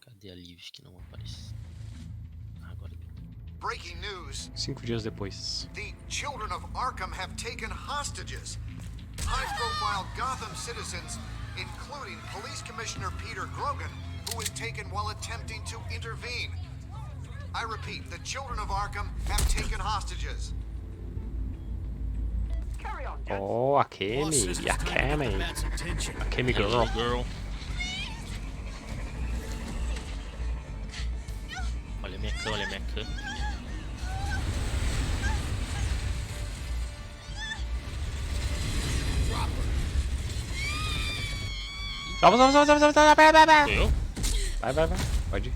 Cadê a Liv que não aparece? Agora deu. Breaking news. 5 dias depois. The children of Arkham have taken hostages. High-profile Gotham citizens, including Police Commissioner Peter Grogan, who was taken while attempting to intervene. I repeat, the children of Arkham have taken hostages. Oh, a Kemi. A Kemi. A Kemi Hello, girl. girl. Olha minha cã, olha minha cã. Sou eu? Vai. Pode ir.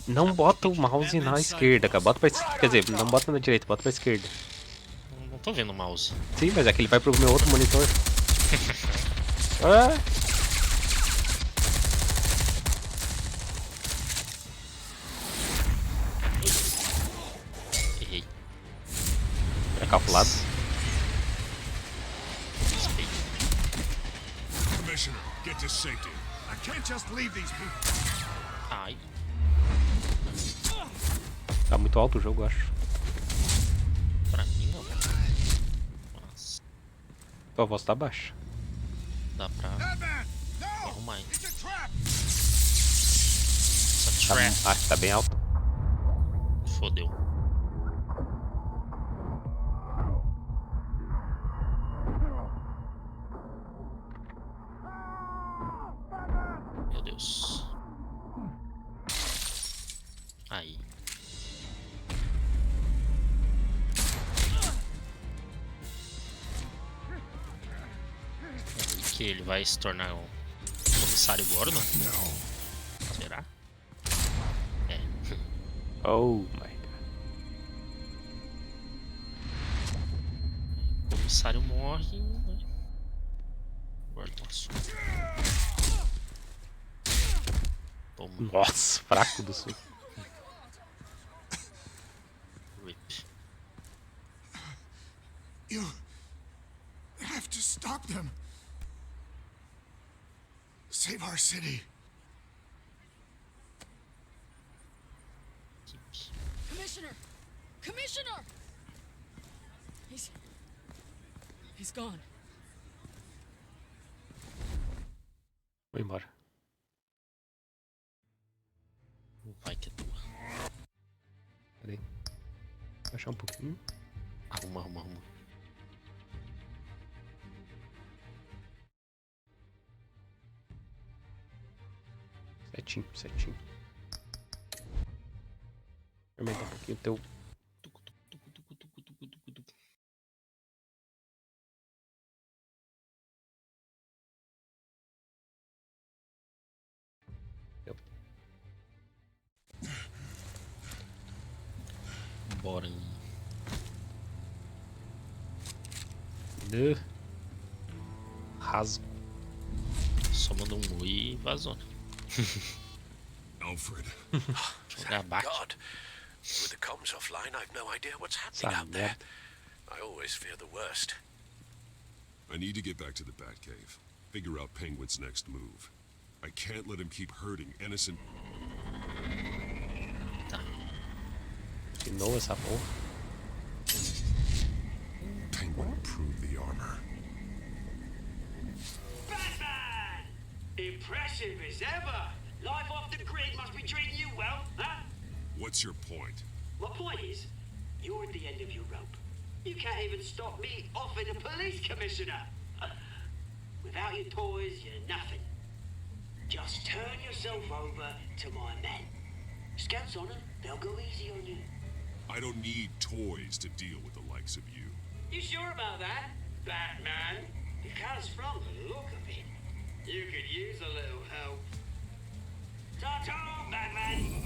Não bota o mouse na esquerda, cara. Bota pra esquerda. Quer dizer, não bota na direita, bota pra esquerda. Não tô vendo o mouse. Sim, mas é que ele vai pro meu outro monitor. Ah. Errei. É calculado. Commissioner, get to safety. I can't just leave these people. Ai. Tá muito alto o jogo, eu acho. Pra mim não. Nossa. Tua voz tá baixa. Dá pra Batman! No! arrumar, hein? It's a trap! Essa Tá, trap. acho que tá bem alto. Fodeu. Meu Deus. Aí. É aí que ele vai se tornar um comissário Gordon? Será? É. Oh my god. O comissário morre, né? Gordon assume. Toma. Nossa, fraco do sul. Rip. You have to stop them. Save our city. Commissioner! Commissioner! He's gone. Vou embora. Vai que é tua. Peraí. Vou achar um pouquinho. Arruma. Certinho. Aumentar um pouquinho o teu. Bora em. Rasgo. Só mandou um oi e vazou. Alfred. Jogar abaixo. God. With the comms offline, I've no idea what's happening out there. I always fear the worst. I need to get back to the Batcave. Figure out Penguin's next move. I can't let him keep hurting innocent. De novo essa porra. Penguin improved the armor. Batman! Impressive as ever. Life off the grid must be treating you well, huh? What's your point? My point is, you're at the end of your rope. You can't even stop me offing a police commissioner. Without your toys, you're nothing. Just turn yourself over to my men. Scouts on them, they'll go easy on you. I don't need toys to deal with the likes of you. You sure about that, Batman? Because from the look of it, you could use a little help. Ta-ta, Batman!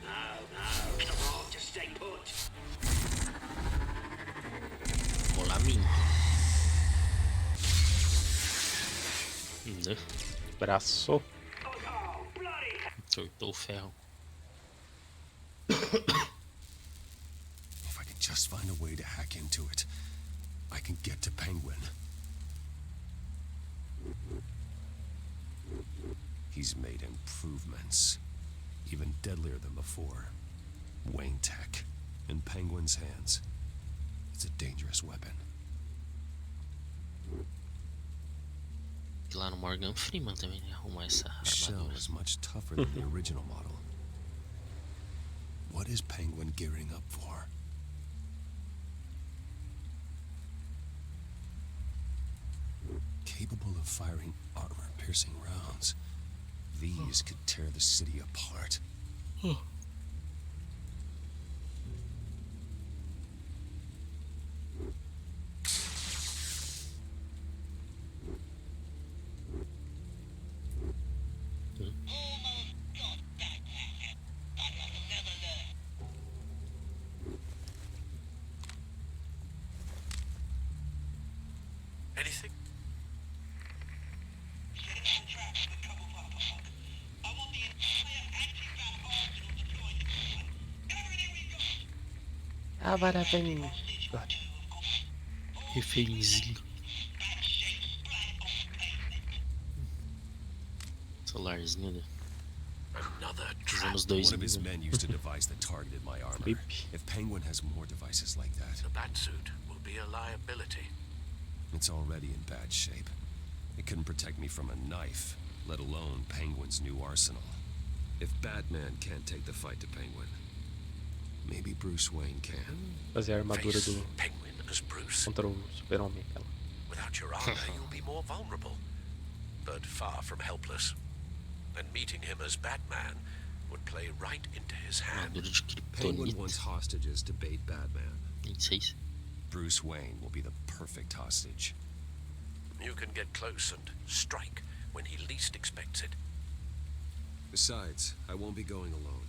No, come on, just stay put. Olá, minha. Braço. Oh, bloody Tortou o ferro. If I can just find a way to hack into it, I can get to Penguin. He's made improvements, even deadlier than before. Wayne Tech, in Penguin's hands. It's a dangerous weapon. E lá no Morgan Freeman também, né? Arrumar essa The shell armadura. is much tougher than the original model. What is Penguin gearing up for? Capable of firing armor-piercing rounds. These could tear the city apart. Anything? Agora vem. Refénzinho. Celularzinho Another dos trap. anos One 2000. of his né? men used a device that targeted my armor. Creepy. If Penguin has more devices like that, The batsuit will be a liability. it's already in bad shape. It couldn't protect me from a knife, let alone Penguin's new arsenal. If Batman can't take the fight to Penguin, maybe Bruce Wayne can. Fazer a armadura Face do Penguin as Bruce. contra o Super-Homem, aquela. Without your armor, you'll be more vulnerable, but far from helpless. And meeting him as Batman would play right into his hand. Armadura de Penguin Kryptonita. wants hostages to bait Batman. 26. Bruce Wayne will be the perfect hostage. You can get close and strike when he least expects it. Besides, I won't be going alone.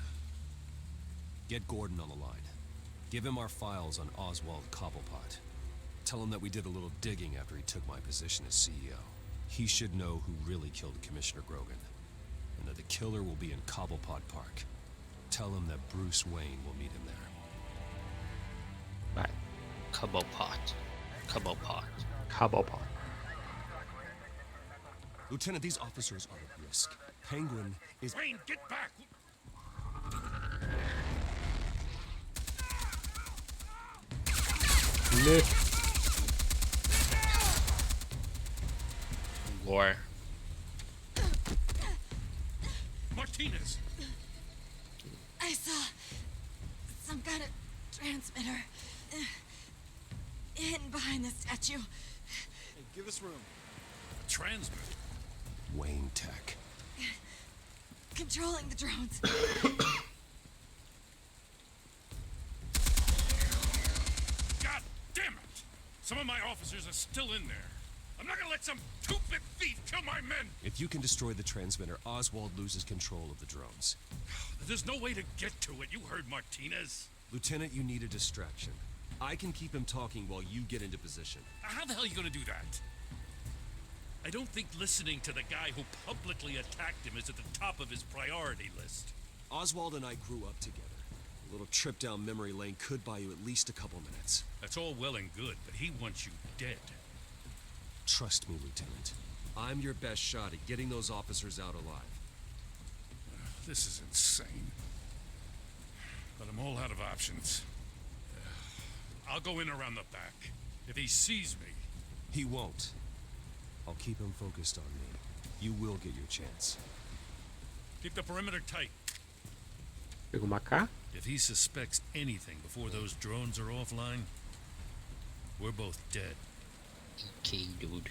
Get Gordon on the line. Give him our files on Oswald Cobblepot. Tell him that we did a little digging after he took my position as CEO. He should know who really killed Commissioner Grogan, and that the killer will be in Cobblepot Park. Tell him that Bruce Wayne will meet him there. Vai. Cobblepot. Cobblepot. Lieutenant, these officers are at risk. Penguin is... Wayne, get back! Lê. Gore. Martinez! I saw some kind of transmitter hidden behind the statue. Hey, give us room. Transmit. Wayne Tech. Controlling the drones. God damn it! Some of my officers are still in there. I'm not gonna let some two-bit thief kill my men! If you can destroy the transmitter, Oswald loses control of the drones. There's no way to get to it. You heard Martinez. Lieutenant, you need a distraction. I can keep him talking while you get into position. How the hell are you gonna do that? I don't think listening to the guy who publicly attacked him is at the top of his priority list. Oswald and I grew up together. A little trip down memory lane could buy you at least a couple minutes. That's all well and good, but he wants you dead. Trust me, Lieutenant. I'm your best shot at getting those officers out alive. This is insane. But I'm all out of options. I'll go in around the back. If he sees me, He won't. I'll keep him focused on me. You will get your chance. keep the perimeter tight. Pegou uma K. If he suspects anything before those drones are offline, we're both dead. Ok, dude.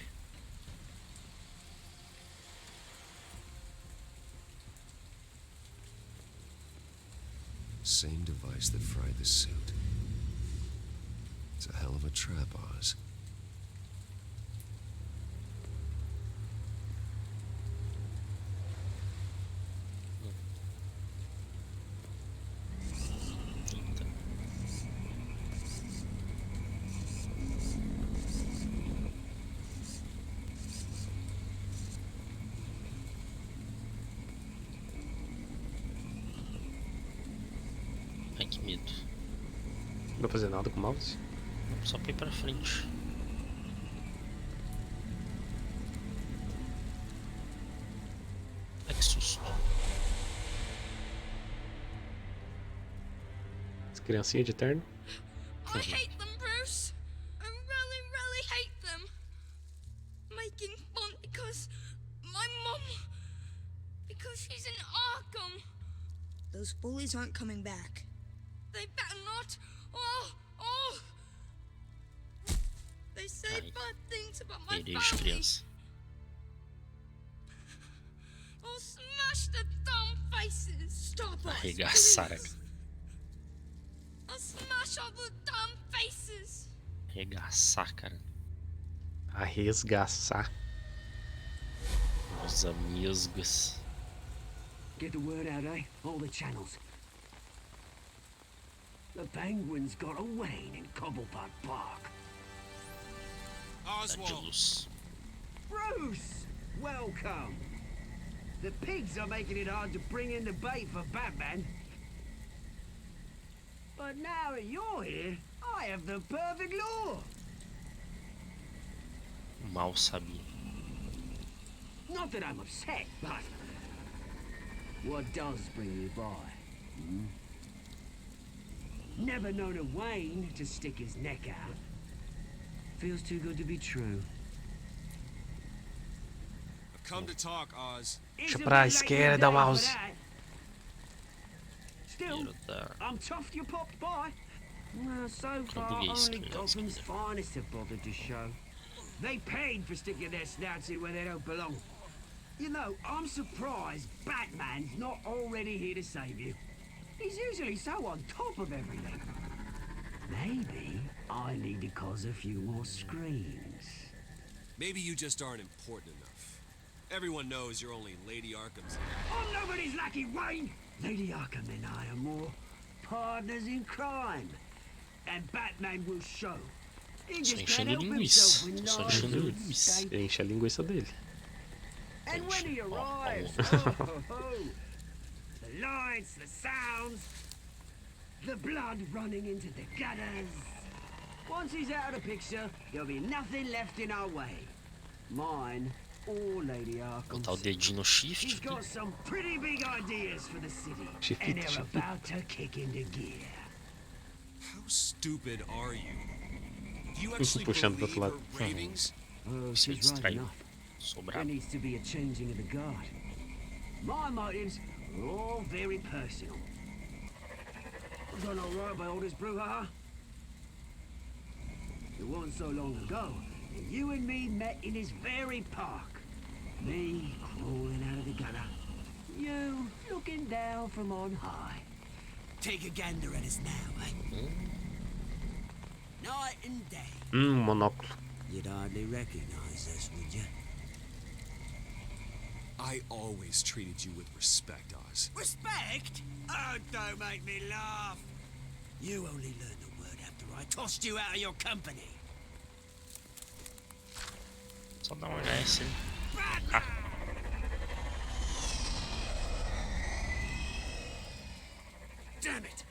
Same device that fried the suit. It's a hell of a trap, Oz. Ai, que medo. Não vou fazer nada com o mouse. Só pra ir pra frente. Criancinha de terno. I hate them, Bruce. I really, really hate them. Making fun because my mom... Because she's in Arkham. Those bullies aren't coming back. They better not. Oh. They say Ai. bad things about my Perdi as family. crianças. I'll smash the dumb faces. Stop us, Arregaçar. please. I'll smash all the dumb faces. Arregaçar, cara. Arresgaçar. Os amigos. Get the word out, eh? All the channels. The Penguins got a Wayne in Cobblepot Park. Tá de luz. Bruce! Welcome! The pigs are making it hard to bring in the bait for Batman. But now that you're here, I have the perfect lure. Mal sabia. Not that I'm upset, but what does bring you by? Never known a Wayne to stick his neck out. Feels too good to be true. I've come to talk, Oz. Isn't pra it late esquerda, in the day for mouse. that? Still, Tiro da... I'm chuffed you popped by. Well, so far, Português, only criança, Gotham's querida. finest have bothered to show. They paid for sticking their snouts in where they don't belong. You know, I'm surprised Batman's not already here to save you. He's usually so on top of everything. Maybe I need to cause a few more screams. Maybe you just aren't important enough. Everyone knows you're only Lady Arkham's. I'm nobody's lucky, Wayne! Lady Arkham and I are more partners in crime. And Batman will show. He Tô just can't enchendo help linguiça. himself when Tô só lies enchendo are at linguiça. stake. Enche a linguiça dele. And when he Oh, arrives, oh. the lights, the sounds, the blood running into the gutters. Once he's out of the picture, there'll be nothing left in our way. Mine or Lady Botar o Arkham's. dedinho no shift. He's got some pretty big ideas for the city, Shift and it, they're shift it. about to kick into gear. How stupid are you? Do you actually Puxando pro believe outro her lado. ravings? Oh, Isso é she's right distraído. enough. Sou There bravo. needs to be a changing of the guard. My motives are all very personal. Done all right by all this brouhaha? It wasn't so long ago that you and me met in this very park. Me crawling out of the gutter. You looking down from on high. Take a gander at us now, eh? Night and day. Monóculo. You'd hardly recognize us, would you? I always treated you with respect, Oz. Respect? Oh, don't make me laugh. You only learned the word after I tossed you out of your company. Só dá uma HS. Batman! Damn it!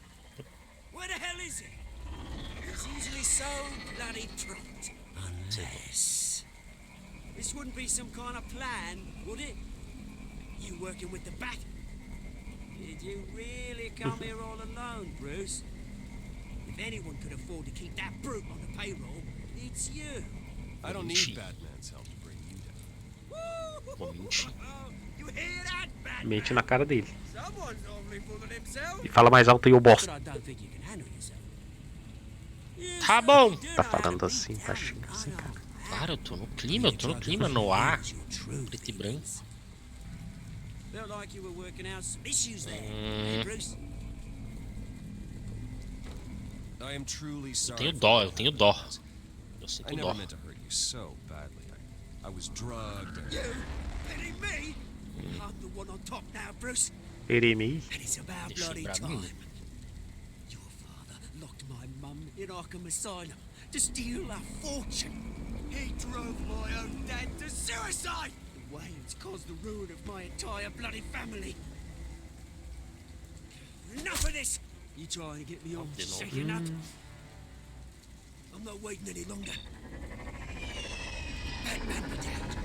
Where the hell is he? He's usually so bloody prompt. Unless... This wouldn't be some kind of plan, would it? You working with the Bat? Did you really come here all alone, Bruce? If anyone could afford to keep that brute on the payroll, it's you. I don't She- need Batman's help to bring you down. Vou mentir. You hear that, Batman? Mente na cara dele. Someone's awfully full of himself. E fala mais alto aí, ô bosta. But I don't think you can handle yourself. Tá bom. Tá falando assim, tá xingando assim, cara. Claro, eu tô no clima, no ar. Preto e branco. Felt like you were working out some issues there, eh, Bruce? I am truly sorry. Tenho for dó, what eu tenho happened, dó. Oz. Eu I sinto never dó. meant to hurt you so badly. I was drugged. You? Pity me? I'm the one on top now, Bruce. Eremi. And it's about Deixa bloody pra time. mim. Your father locked my mum in Arkham Asylum to steal a fortune. He drove my own dad to suicide. The Waynes caused the ruin of my entire bloody family. Enough of this! You trying to get me all de novo. shaken up? I'm not waiting any longer. Batman be damned.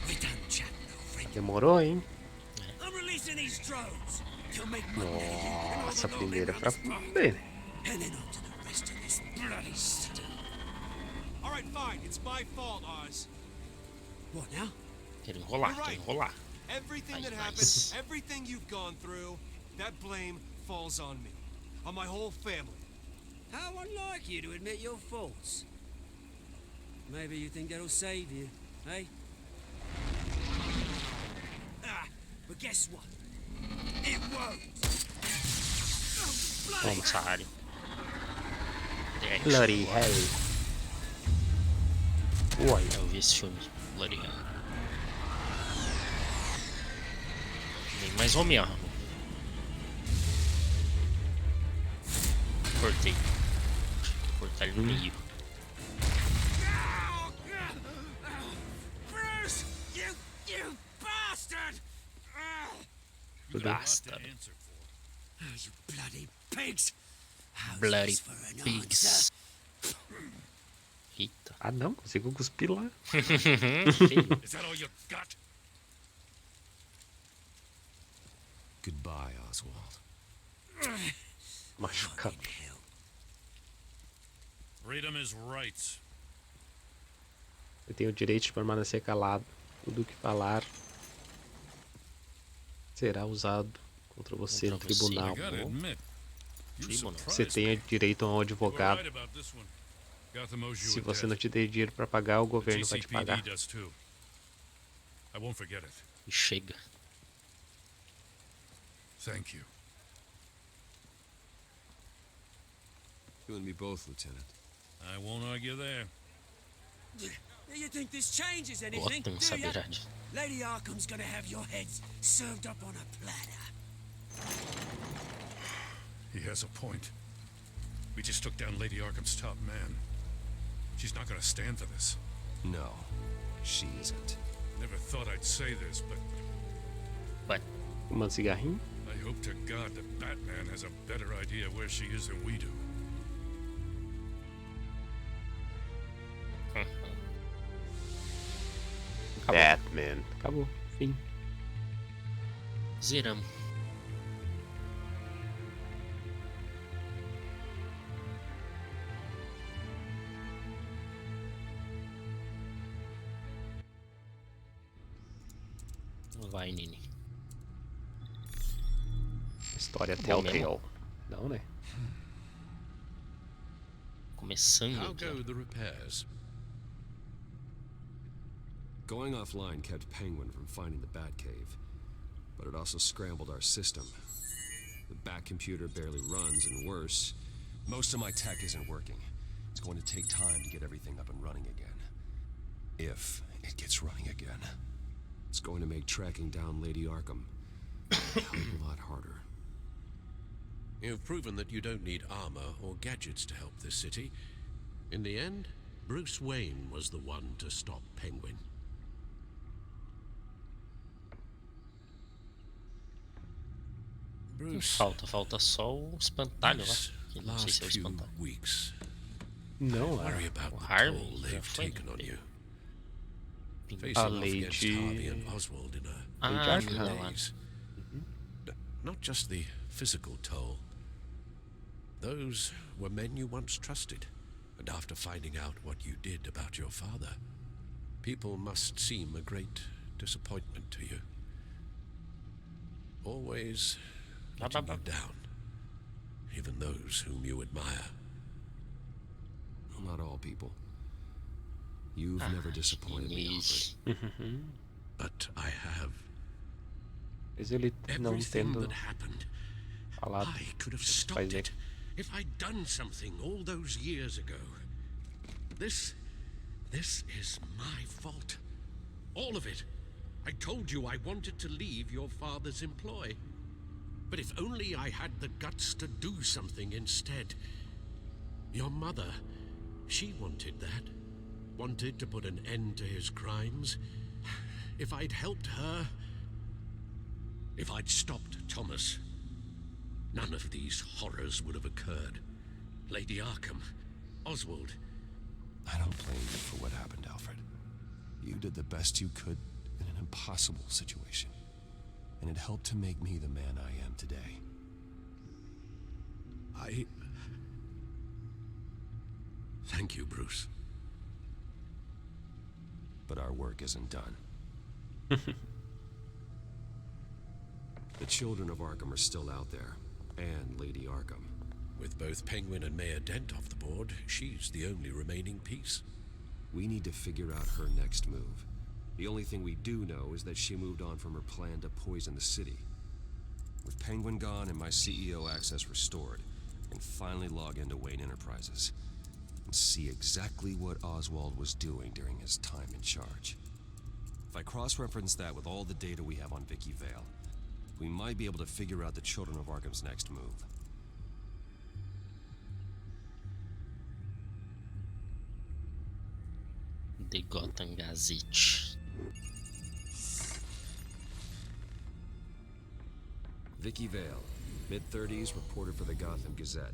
We're done chatting, old friend. Demorou, hein? I'm releasing in these droves. You'll make money out of you and all Nossa, a the lawmen primeira é around pra this park. bem. And then on to the rest of this bloody city. All right, fine. It's my fault, Oz. What now? Quero enrolar, You're quero right. enrolar. Everything that Nice. happened, everything you've gone through, that blame falls on me. On my whole family. How unlike you to admit your faults. Maybe you think that'll save you, eh? Ah, but guess what? It won't. Toma essa área. Dash. Bloody hell. Uai. Eu vi esse filme, Bloody Hell. Nem mais ou menos. Cortei. Cortar ele no meio. Bruce! You bastard! Bastard. You bloody pigs! How's Bloody this for an pigs. answer? Ah não, consigo cuspir lá. Is that all you got? Goodbye, Oswald. Machucado. Hell. Freedom is rights. Você tem o direito de permanecer calado. Tudo o que falar será usado contra você no Contra você. tribunal. I gotta admit, you Tribunal. Você surprised tem me. direito a um You were advogado. right about this one. Gotham owes you Se a você debt. não te der dinheiro para pagar, o The governo vai te GCPD pagar. does too. I won't forget it. E chega. Thank you. You and me both, Lieutenant. I won't argue there. You think this changes anything, Gotham, do ya? saberá. Lady Arkham's gonna have your heads served up on a platter. He has a point. We just took down Lady Arkham's top man. She's not gonna stand for this. No, she isn't. Never thought I'd say this, but But Fumando cigarrinho? I hope to God that Batman has a better idea where she is than we do. Batman. Acabou. Fim. zeramos. Vai, Nini. História Bom mesmo. Telltale. Não, né? Começando How aqui. go the repairs? Going offline kept Penguin from finding the Batcave, but it also scrambled our system. The Bat computer barely runs, and worse, most of my tech isn't working. It's going to take time to get everything up and running again. If it gets running again. It's going to make tracking down Lady Arkham a hell of a lot harder. You've proven that you don't need armor or gadgets to help this city. In the end, Bruce Wayne was the one to stop Penguin. Bruce, Falta só o espantalho lá. these Que não sei last se é o few espantalho. weeks, Não, worry about o the Harvey toll já they've foi, taken on né? you. Pin- Facing A off against Lady- Harvey and Oswald in a Ah, Jack, não, huh? lá. days. Not just the physical toll. Those were men you once trusted, and after finding out what you did about your father, people must seem a great disappointment to you. Always letting you down, even those whom you admire. Not all people. You've never disappointed me, Alfred. Chinês. But I have. Mas ele não Everything tendo that happened, falado. I could have faz stopped bem. it if I'd done something all those years ago. This is my fault. All of it. I told you I wanted to leave your father's employ. But if only I had the guts to do something instead. Your mother, she wanted that. Wanted to put an end to his crimes. If I'd helped her, if I'd stopped Thomas, none of these horrors would have occurred. Lady Arkham, Oswald. I don't blame you for what happened, Alfred. You did the best you could in an impossible situation. and it helped to make me the man I am today. Thank you, Bruce. But our work isn't done. The children of Arkham are still out there, and Lady Arkham. With both Penguin and Mayor Dent off the board, she's the only remaining piece. We need to figure out her next move. The only thing we do know is that she moved on from her plan to poison the city. With Penguin gone and my CEO access restored, I can finally log into Wayne Enterprises and see exactly what Oswald was doing during his time in charge. If I cross-reference that with all the data we have on Vicky Vale, we might be able to figure out the Children of Arkham's next move. The Gotham Gazette. Vicky Vale, mid-30s, reporter for the Gotham Gazette,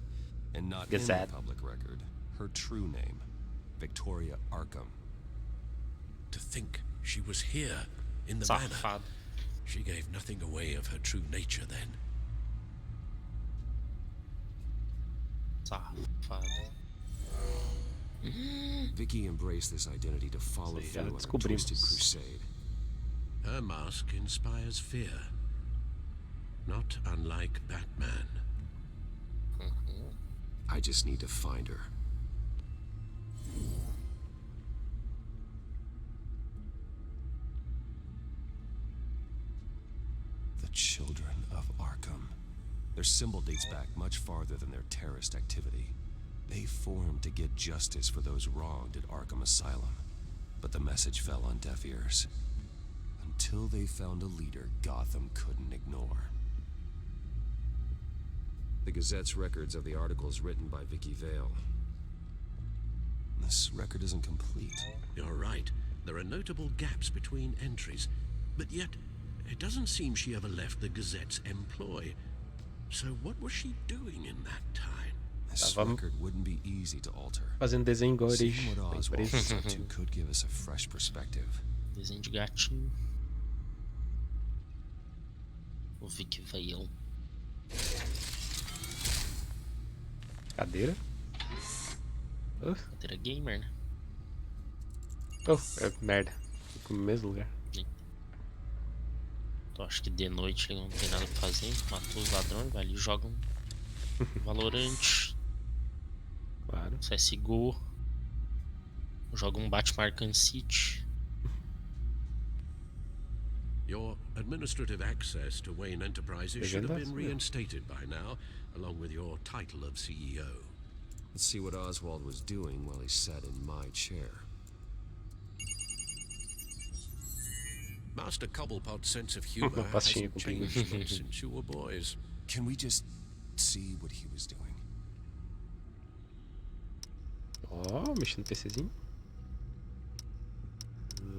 and not Gazette. in the public record. Her true name, Victoria Arkham. To think she was here in the manor. Safado. She gave nothing away of her true nature then. Safado. Vicky embraced this identity to follow Sim, já through on her descobrimos. twisted crusade. Her mask inspires fear. Not unlike Batman. I just need to find her. The Children of Arkham. Their symbol dates back much farther than their terrorist activity. They formed to get justice for those wronged at Arkham Asylum. But the message fell on deaf ears. Until they found a leader Gotham couldn't ignore. The Gazette's records of the articles written by Vicky Vale. This record isn't complete. You're right. There are notable gaps between entries. But yet, it doesn't seem she ever left the Gazette's employ. So what was she doing in that time? This Tava record wouldn't be easy to alter. fazendo desenho igual a Seeing origem what da Oswald empresa. was up to could give us a fresh perspective. Desenho de gatinho. O Vicky Vale. Cadeira. Oh, Cadeira gamer, né? merda. Fico no mesmo lugar. Então acho que de noite ele não tem nada pra fazer. Matou os ladrões, vai ali e joga um Valorant. Claro. CSGO. Joga um Batman Arkham City. Your administrative access to Wayne Enterprises should have been Legendas, yeah. reinstated by now, along with your title of CEO. Let's see what Oswald was doing while he sat in my chair. Master Cobblepot's sense of humor Pastinha hasn't com changed pinguim. much since you were boys. Can we just see what he was doing? Ó, mexendo no PCzinho.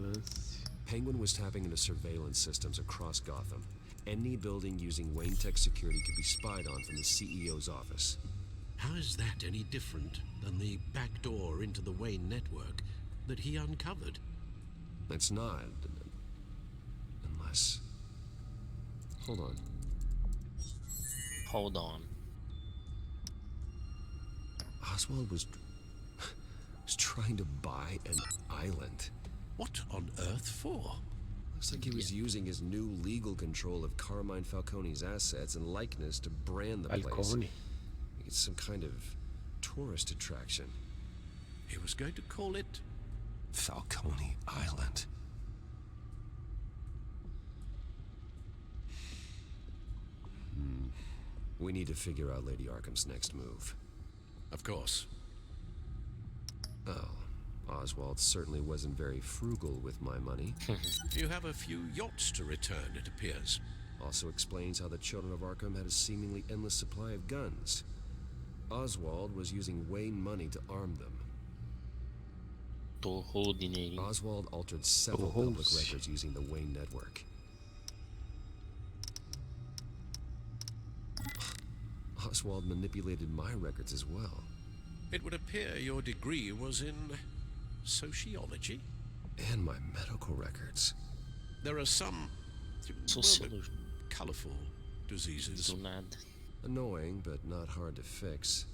Lance. Penguin was tapping into surveillance systems across Gotham. Any building using Wayne Tech security could be spied on from the CEO's office. How is that any different than the back door into the Wayne network that he uncovered? It's not. Unless... Hold on. Hold on. Oswald was trying to buy an island. What on earth for? Looks like he was using his new legal control of Carmine Falcone's assets and likeness to brand the place. Falcone. It's some kind of tourist attraction. He was going to call it... Falcone Island. We need to figure out Lady Arkham's next move. Of course. Oh, Oswald certainly wasn't very frugal with my money. You have a few yachts to return, it appears. Also explains how the Children of Arkham had a seemingly endless supply of guns. Oswald was using Wayne money to arm them. Torrou o dinheirinho. Oswald altered several public records using the Wayne network. Oswald manipulated my records as well. It would appear your degree was in sociology. And my medical records. There are some Sociology. colorful diseases. Do nada. Annoying, but not hard to fix.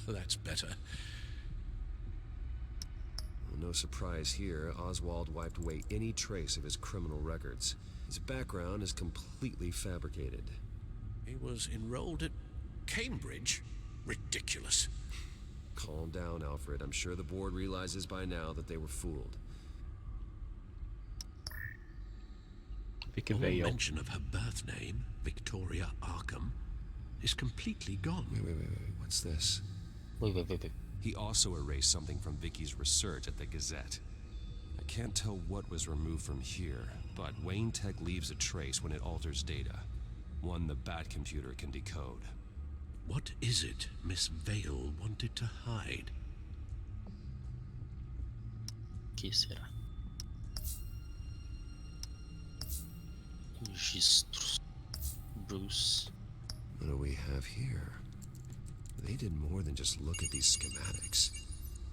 That's better. No surprise here, Oswald wiped away any trace of his criminal records. His background is completely fabricated. He was enrolled at Cambridge? Ridiculous. Calm down, Alfred. I'm sure the board realizes by now that they were fooled. All mention of her birth name, Victoria Arkham, is completely gone. Wait. What's this? Wait. He also erased something from Vicky's research at the Gazette. I can't tell what was removed from here, but Wayne Tech leaves a trace when it alters data. One the Bat computer can decode. What is it Miss Vale wanted to hide? Que será? Registros. Bruce. What do we have here? They did more than just look at these schematics.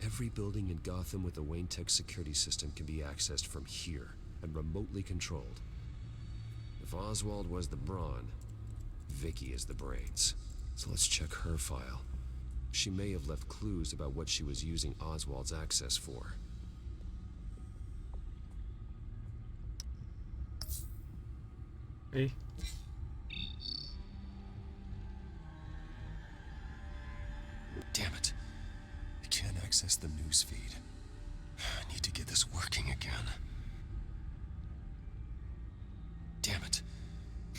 Every building in Gotham with the Wayne Tech security system can be accessed from here and remotely controlled. If Oswald was the brawn, Vicky is the brains. So let's check her file. She may have left clues about what she was using Oswald's access for. Hey. Damn it. I can't access the news feed. I need to get this working again. Damn it.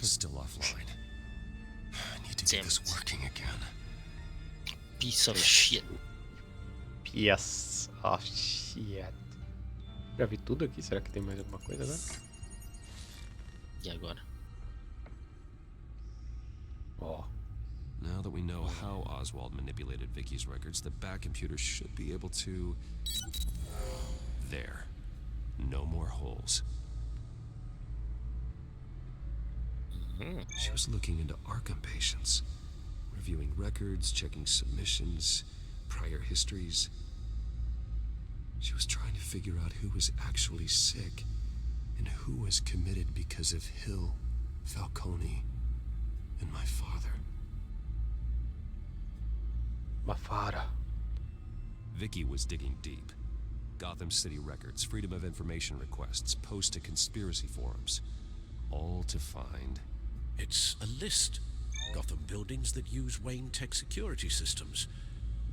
Still offline. I need to get this working again. Piece of shit. Piece of shit. Já vi tudo aqui, será que tem mais alguma coisa agora? E agora? Ó. Now that we know how Oswald manipulated Vicky's records, the Bat computer should be able to... There. No more holes. She was looking into Arkham patients, reviewing records, checking submissions, prior histories. She was trying to figure out who was actually sick and who was committed because of Hill, Falcone, and my father. My father. Vicky was digging deep. Gotham City records, Freedom of Information requests, posts to conspiracy forums. All to find... It's a list. Gotham buildings that use Wayne Tech security systems.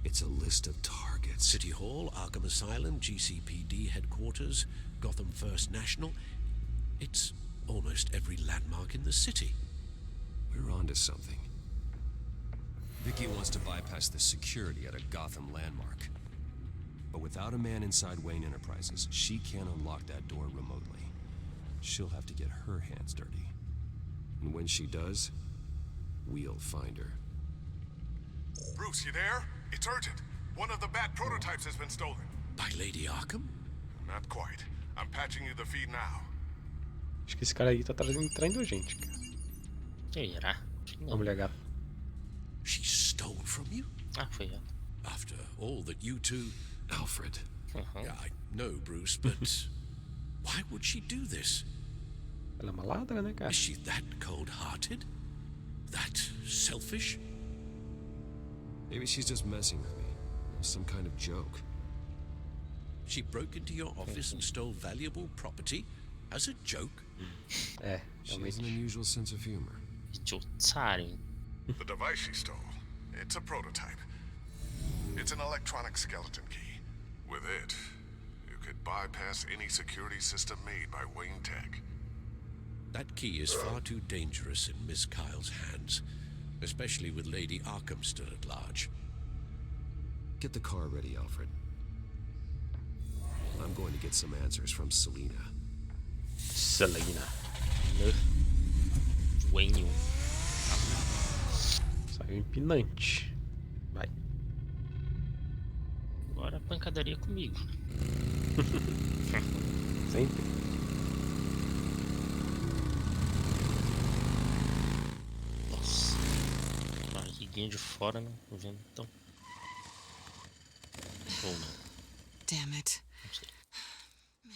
It's a list of targets. City Hall, Arkham Asylum, GCPD headquarters, Gotham First National. It's almost every landmark in the city. We're onto something. Vicky wants to bypass the security at a Gotham landmark. But without a man inside Wayne Enterprises, she can't unlock that door remotely. She'll have to get her hands dirty. And when she does, we'll find her. Bruce, you there? It's urgent. One of the Bat prototypes has been stolen. By Lady Arkham? Not quite. I'm patching you the feed now. Acho que esse cara aí tá traindo a gente, cara. Será? A mulher gata. She stole from you? Ah, foi ela. After all that you two... Alfred. Yeah, I know, Bruce, but why would she do this? Ela é maladra, né, cara? Is she that cold-hearted? That selfish? Maybe she's just messing with me. Some kind of joke. She broke into your office and stole valuable property as a joke? É, She has an realmente. unusual sense of humor. De otário, hein? The device she stole, it's a prototype. It's an electronic skeleton key. With it, you could bypass any security system made by Wayne Tech. That key is far too dangerous in Miss Kyle's hands, especially with Lady Arkham still at large. Get the car ready, Alfred. I'm going to get some answers from Selina. Selena. Wayne. Saiu empinante. Vai. Agora a pancadaria comigo. Sempre. Nossa. Barriguinha de fora, né? Tô vendo então. Ou não. Damn it. Não sei.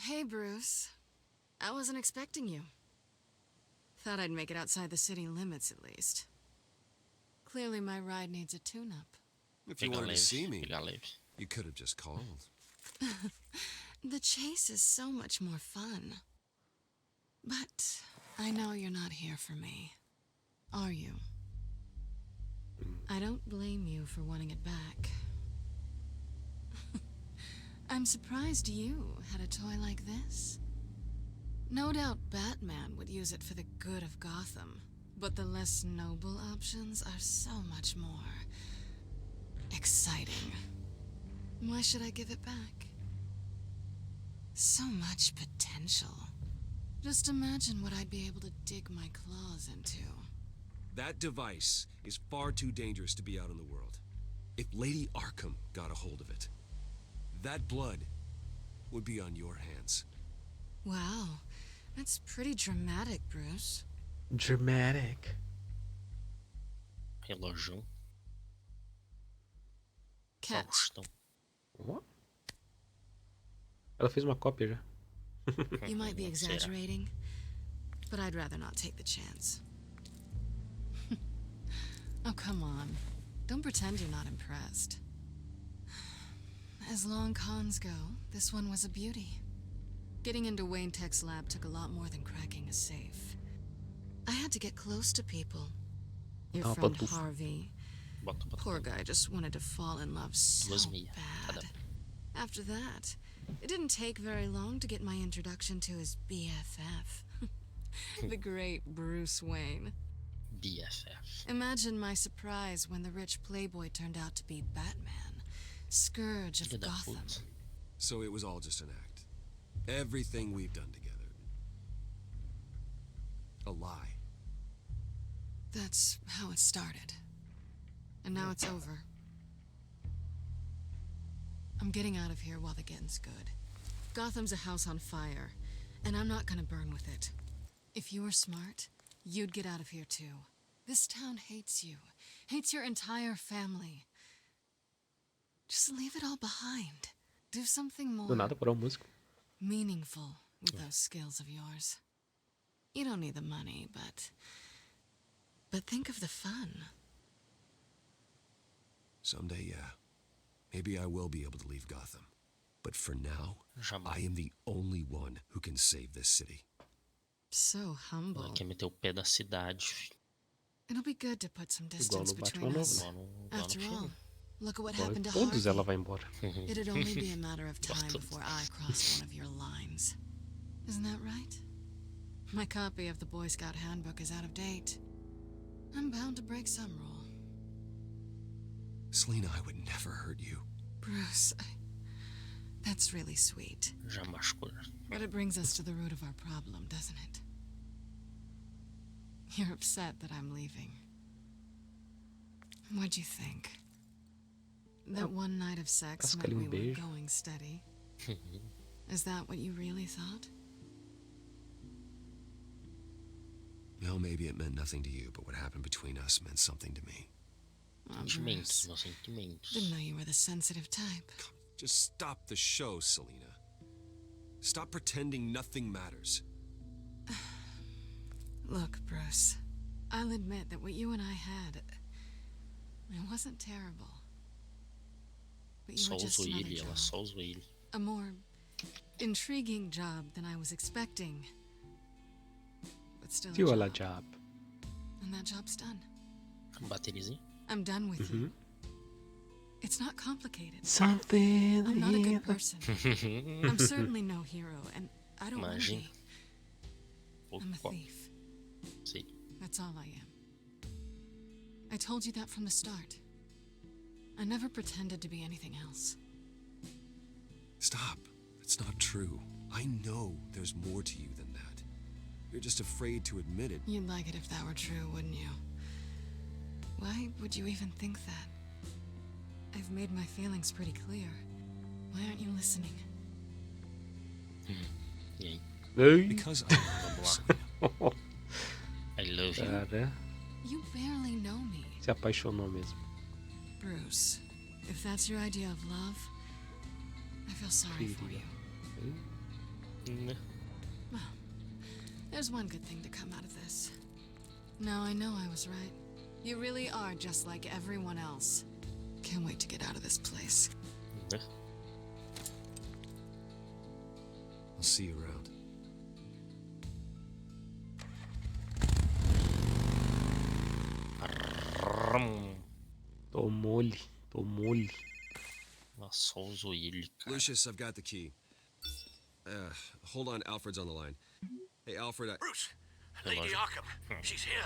Hey, Bruce. I wasn't expecting you. Thought I'd make it outside the city limits at least. Clearly my ride needs a tune-up. If you wanted to see me, you could have just called. The chase is so much more fun. But I know you're not here for me, are you? I don't blame you for wanting it back. I'm surprised you had a toy like this. No doubt Batman would use it for the good of Gotham, but the less noble options are so much more exciting. Why should I give it back? So much potential. Just imagine what I'd be able to dig my claws into. That device is far too dangerous to be out in the world. If Lady Arkham got a hold of it, that blood would be on your hands. Wow, that's pretty dramatic, Bruce. Dramatic. Relógio. Cat. Faustão. What? Ela fez uma cópia já. You might be exaggerating, but I'd rather not take the chance. Oh, come on. Don't pretend you're not impressed. As long cons go, this one was a beauty. Getting into Wayne Tech's lab took a lot more than cracking a safe. I had to get close to people. Your friend Harvey. Poor guy just wanted to fall in love so bad. After that, it didn't take very long to get my introduction to his BFF. The great Bruce Wayne. BFF. Imagine my surprise when the rich playboy turned out to be Batman, Scourge of Gotham. So it was all just an act. Everything we've done together. A lie. That's how it started. And now it's over. I'm getting out of here while the getting's good. Gotham's a house on fire, and I'm not gonna burn with it. If you were smart, you'd get out of here too. This town hates you, hates your entire family. Just leave it all behind. Do something more Do nada parou a música. meaningful with those skills of yours. You don't need the money, but think of the fun. Someday, yeah. Maybe I will be able to leave Gotham. But for now, I am the only one who can save this city. So humble. Quer meter o pé da cidade, filho. It'll be good to put some Igual distance no between Batman us. novo. After all, look at what Agora happened to todos ela Harvey. vai embora. It'd only be a matter of time before I crossed one of your lines. Isn't that right? My copy of the Boy Scout Handbook is out of date. I'm bound to break some rule. Selina, I would never hurt you. Bruce, that's really sweet. Já machucou. But it brings us to the root of our problem, doesn't it? You're upset that I'm leaving. What'd you think? That one night of sex meant we were going steady? Is that what you really thought? Well, maybe it meant nothing to you, but what happened between us meant something to me. Oh, Sentimentos, Bruce. meus sentimentos. Didn't know you were the sensitive type. Just stop the show, Selina. Stop pretending nothing matters. Look, Bruce, I'll admit that what you and I had, it wasn't terrible. But you Só were just usou another ele, ela job. só usou ele. A more intriguing job than I was expecting. But still a Still job. ela job. And that job's done. Bateriazinha. I'm done with you. It's not complicated. Something I'm not a in good person. I'm certainly no hero, and I don't want to Imagine. be. I'm a thief. Sim. That's all I am. I told you that from the start. I never pretended to be anything else. Stop. That's not true. I know there's more to you than that. You're just afraid to admit it. You'd like it if that were true, wouldn't you? Why would you even think that? I've made my feelings pretty clear. Why aren't you listening? E aí? Ei. Because I love you. I love you. Cara, You barely know me. se apaixonou mesmo. Bruce, if that's your idea of love, I feel sorry for you. Né? There's one good thing to come out of this. Now I know I was right. You really are just like everyone else. Can't wait to get out of this place. I'll see you around. Tomou-lhe, tomou-lhe. Laçou ele, cara. Lucius, I've got the key. Hold on, Alfred's on the line. Hey, Alfred, Bruce, Lady Arkham, she's here.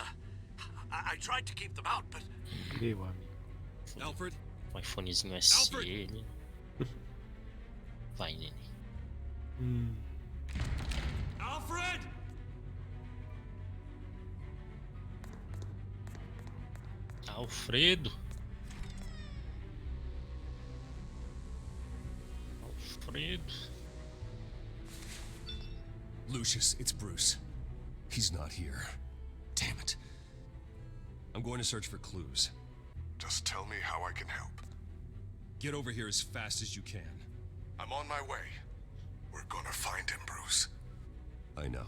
I tried to keep them out, but... Meu amigo. Alfred? iPhonezinho SE. Vai, Nene. Alfred! Alfredo. Alfredo. Lucius, it's Bruce. He's not here. Damn it. I'm going to search for clues. Just tell me how I can help. Get over here as fast as you can. I'm on my way. We're gonna find him, Bruce. I know.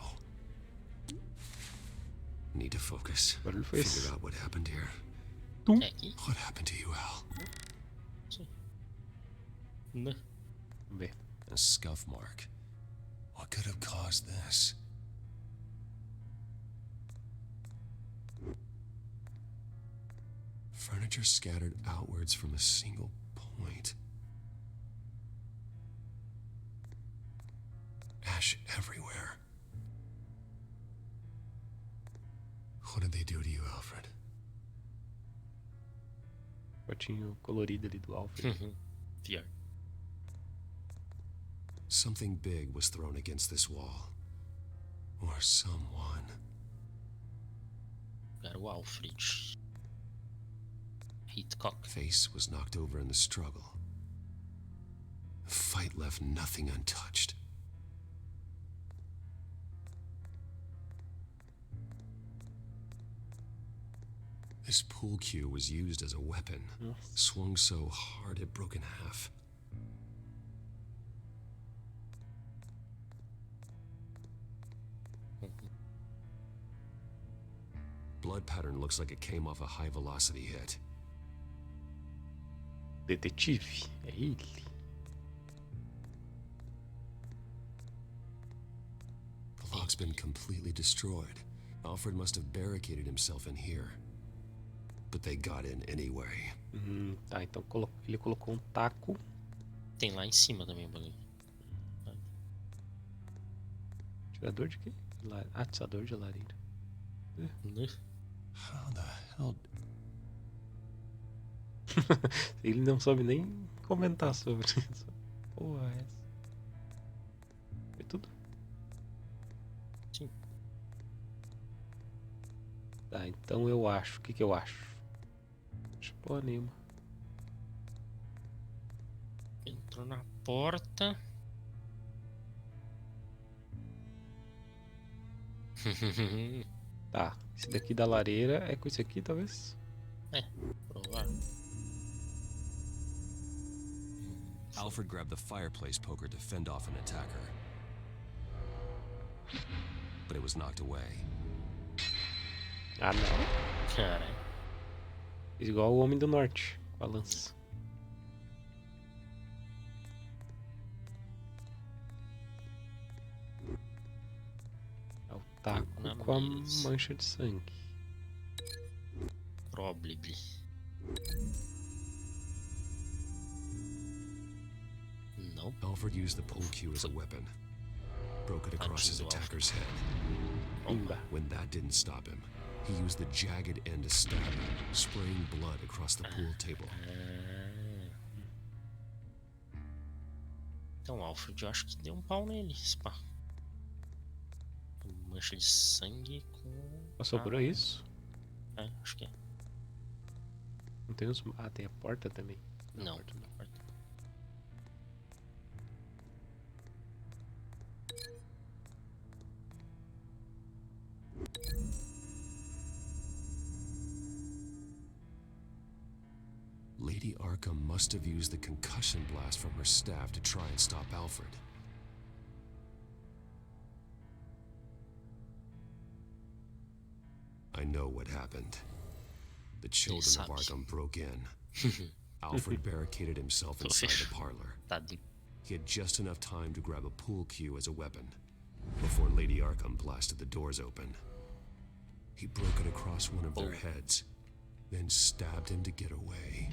Need to focus. Barulho foi esse? Figure out what happened here. É aqui? What happened to you, Al? Né? Vamos ver. A scuff mark. What could have caused this? Furniture scattered outwards from a single point. Ash everywhere. What did they do to you, Alfred? Fotinho colorido ali do Alfred. Pior. Something big was thrown against this wall. Or someone. Era o Alfred. Hitchcock. Face was knocked over in the struggle. The fight left nothing untouched. This pool cue was used as a weapon. Swung so hard it broke in half. Blood pattern looks like it came off a high velocity hit. Detetive, é ele. The lock's been completely destroyed. Alfred must have barricaded himself in here. But they got in anyway. Tá, então ele colocou um taco. Tem lá em cima também o bagulho. Tirador de quê? Atiçador de lareira. How the hell? Ele não soube nem comentar sobre isso. Porra, é essa? Foi tudo? Sim. Tá, então eu acho. O que eu acho? Acho porra nenhuma. Entrou na porta. Tá, esse daqui da lareira é com esse aqui, talvez? É, provável. Alfred grabbed the fireplace poker to fend off an attacker. But it was knocked away. Ah, não. Caralho. Igual o Homem do Norte, com a lança. É o taco com a mancha de sangue. Probably. Nope. Alfred used the pool cue as a weapon. Broke it across his attacker's head. When that didn't stop him, he used the jagged end to stab him, spraying blood across the pool table. Então, Alfred, eu acho que deu um pau nele, spa. Mancha de sangue com... Sobrou isso? É, acho que é. Não tem os... Ah, tem a porta também. Não, porta não. Lady Arkham must have used the concussion blast from her staff to try and stop Alfred. know what happened. The children of Arkham broke in. Alfred barricaded himself inside the parlor. He had just enough time to grab a pool cue as a weapon before Lady Arkham blasted the doors open. He broke it across one of their heads, then stabbed him to get away.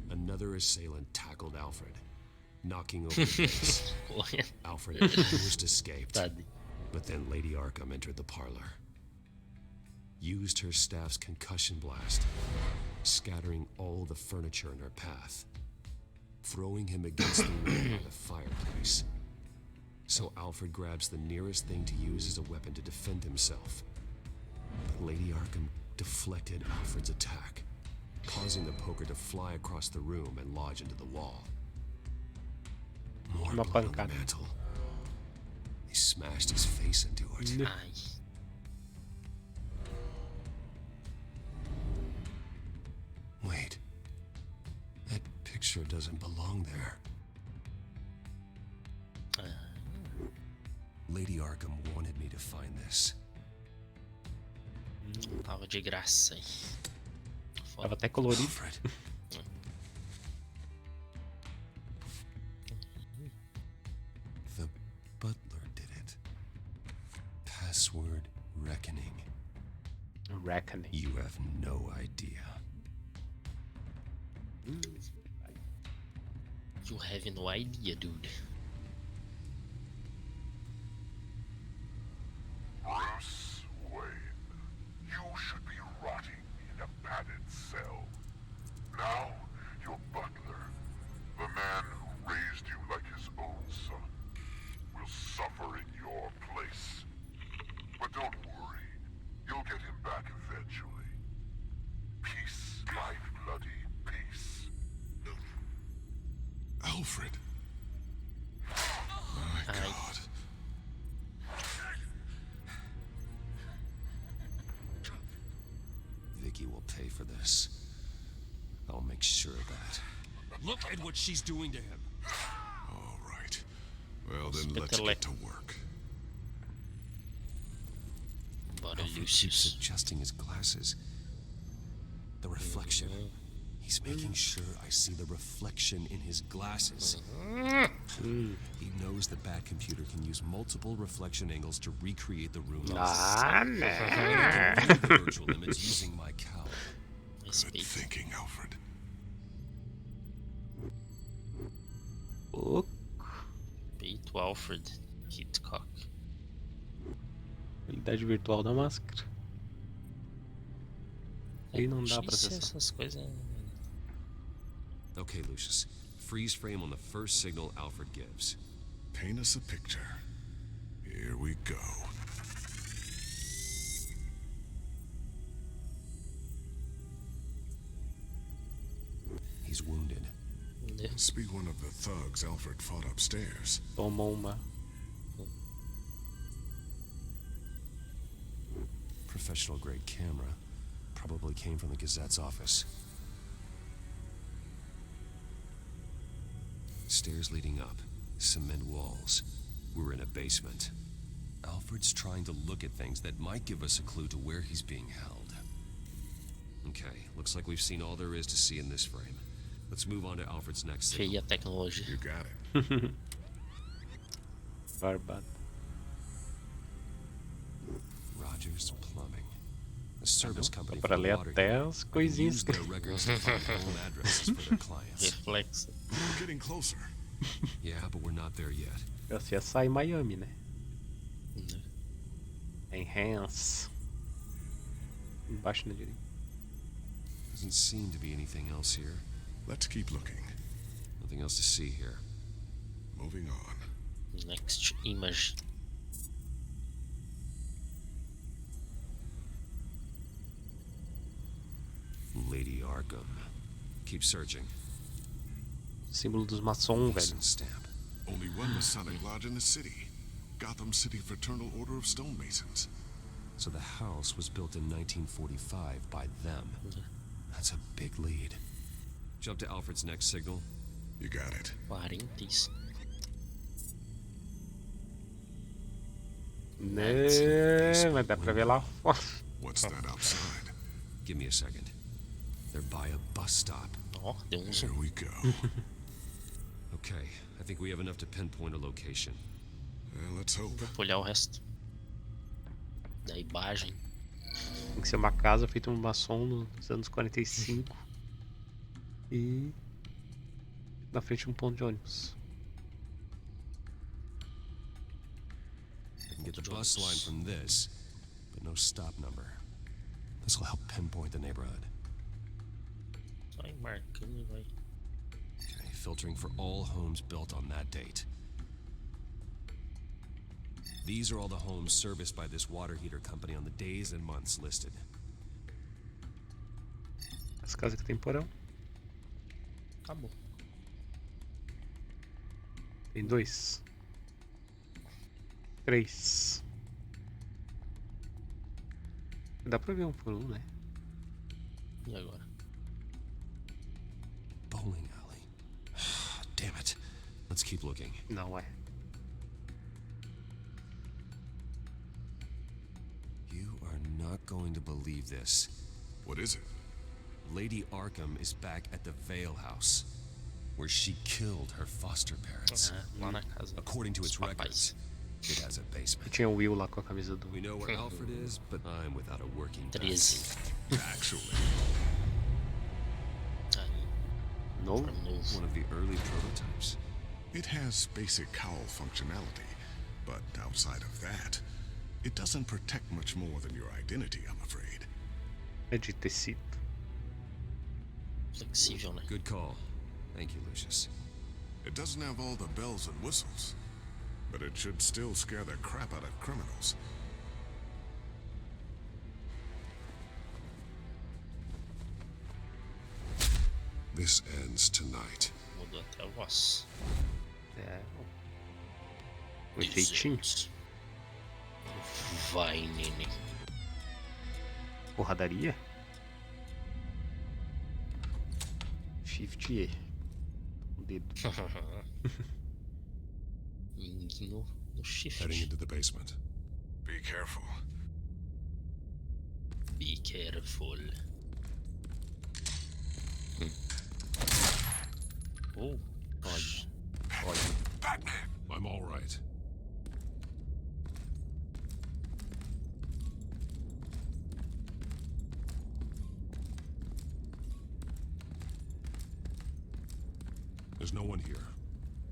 Another assailant tackled Alfred, knocking over the base. Alfred almost escaped, but then Lady Arkham entered the parlor, used her staff's concussion blast, scattering all the furniture in her path, throwing him against the wall of the fireplace. So Alfred grabs the nearest thing to use as a weapon to defend himself. But Lady Arkham deflected Alfred's attack, causing the poker to fly across the room and lodge into the wall. More blood on the mantle. He smashed his face into it. Wait. That picture doesn't belong there. Lady Arkham wanted me to find this. Tava de graça aí. Tava até colorido. Alfred. The butler did it. Password reckoning. Reckoning. You have no idea. You have no idea, dude. Bruce Wayne, you should be rotting in a padded cell. Now, your butler, the man who raised you like his own son, will suffer in your place. But don't worry, you'll get him back eventually. Peace, my bloody peace. Alfred. My God. Vicky will pay for this. I'll make sure of that. Look at what she's doing to him. All right. Well, then let's get to work. Alfred keeps adjusting his glasses. The reflection. He's making sure I see the reflection in his glasses. He knows the Batcomputer can use multiple reflection angles to recreate the room. The virtual image using my cowl. Good thinking, Alfred. Peito Alfred Hitchcock. Realidade virtual da máscara. Aí não dá pra acessar. Essas coisas. Okay, Lucius. Freeze frame on the first signal Alfred gives. Paint us a picture. Here we go. He's wounded. Must be one of the thugs Alfred fought upstairs. Tomou uma. Professional grade camera. Probably came from the Gazette's office. Stairs leading up. Cement walls. We're in a basement. Alfred's trying to look at things that might give us a clue to where he's being held. Okay, looks like we've seen all there is to see in this frame. Let's move on to Alfred's next signal. Feia tecnologia. You got it. Barbado. Rogers Plumbing. A service company Pra ler até as coisinhas. use their records to find home addresses for their clients. Reflexo. We're getting closer. Yeah, but we're not there yet. Você ia sair em Miami, né? Enhance. Embaixo na direita. Doesn't seem to be anything else here. Let's keep looking. Nothing else to see here. Moving on. Next image. Lady Arkham. Keep searching. Símbolo dos maçons, velho. Mason stamp. Only one Masonic lodge in the city. Gotham City Fraternal Order of Stonemasons. So the house was built in 1945 by them. That's a big lead. Jump to Alfred's next signal. You got it. 40. Né, mas dá pra ver lá fora. What's that outside? Give me a second. They're by a bus stop. Ó, deu um Here zoom. we go. Okay, I think we have enough to pinpoint a location. Let's hope. Vou olhar o resto. Da imagem. Tem que ser uma casa feita um maçom nos anos 45. E na frente de um ponto de ônibus. I can get the bus line from this, but no stop number. This will help pinpoint the neighborhood. Só ir marcando e vai. Okay, filtering for all homes built on that date. These are all the homes serviced by this water heater company on the days and months listed. As casas que tem porão. Acabou. Tem 2. 3. Dá pra ver um por um, né? E agora? Bowling alley. Damn it. Let's keep looking. Não é. You are not going to believe this. What is it? Lady Arkham is back at the Vale House, where she killed her foster parents. Lá na casa. According to dos its papais. records, it has a E basement. tinha o Will lá com a camisa do... We know where Alfred is, but I'm without a working 13. bathsuit. Actually, Aí, Novo? from novo. one of the early prototypes. It has basic cowl functionality, but outside of that, it doesn't protect much more than your identity, I'm afraid. É de tecido. Flexível, né? Good call. Thank you, Lucius. It doesn't have all the bells and whistles, but it should still scare the crap out of criminals. This ends tonight. Mudou até a voz. É. Um efeitinho. Vai, neném. Porradaria. 50 o dedo. Minguinho no shift. Heading into the basement. Be careful. Be careful. Oh, pode. Pode. Batman! I'm all right. There's no one here.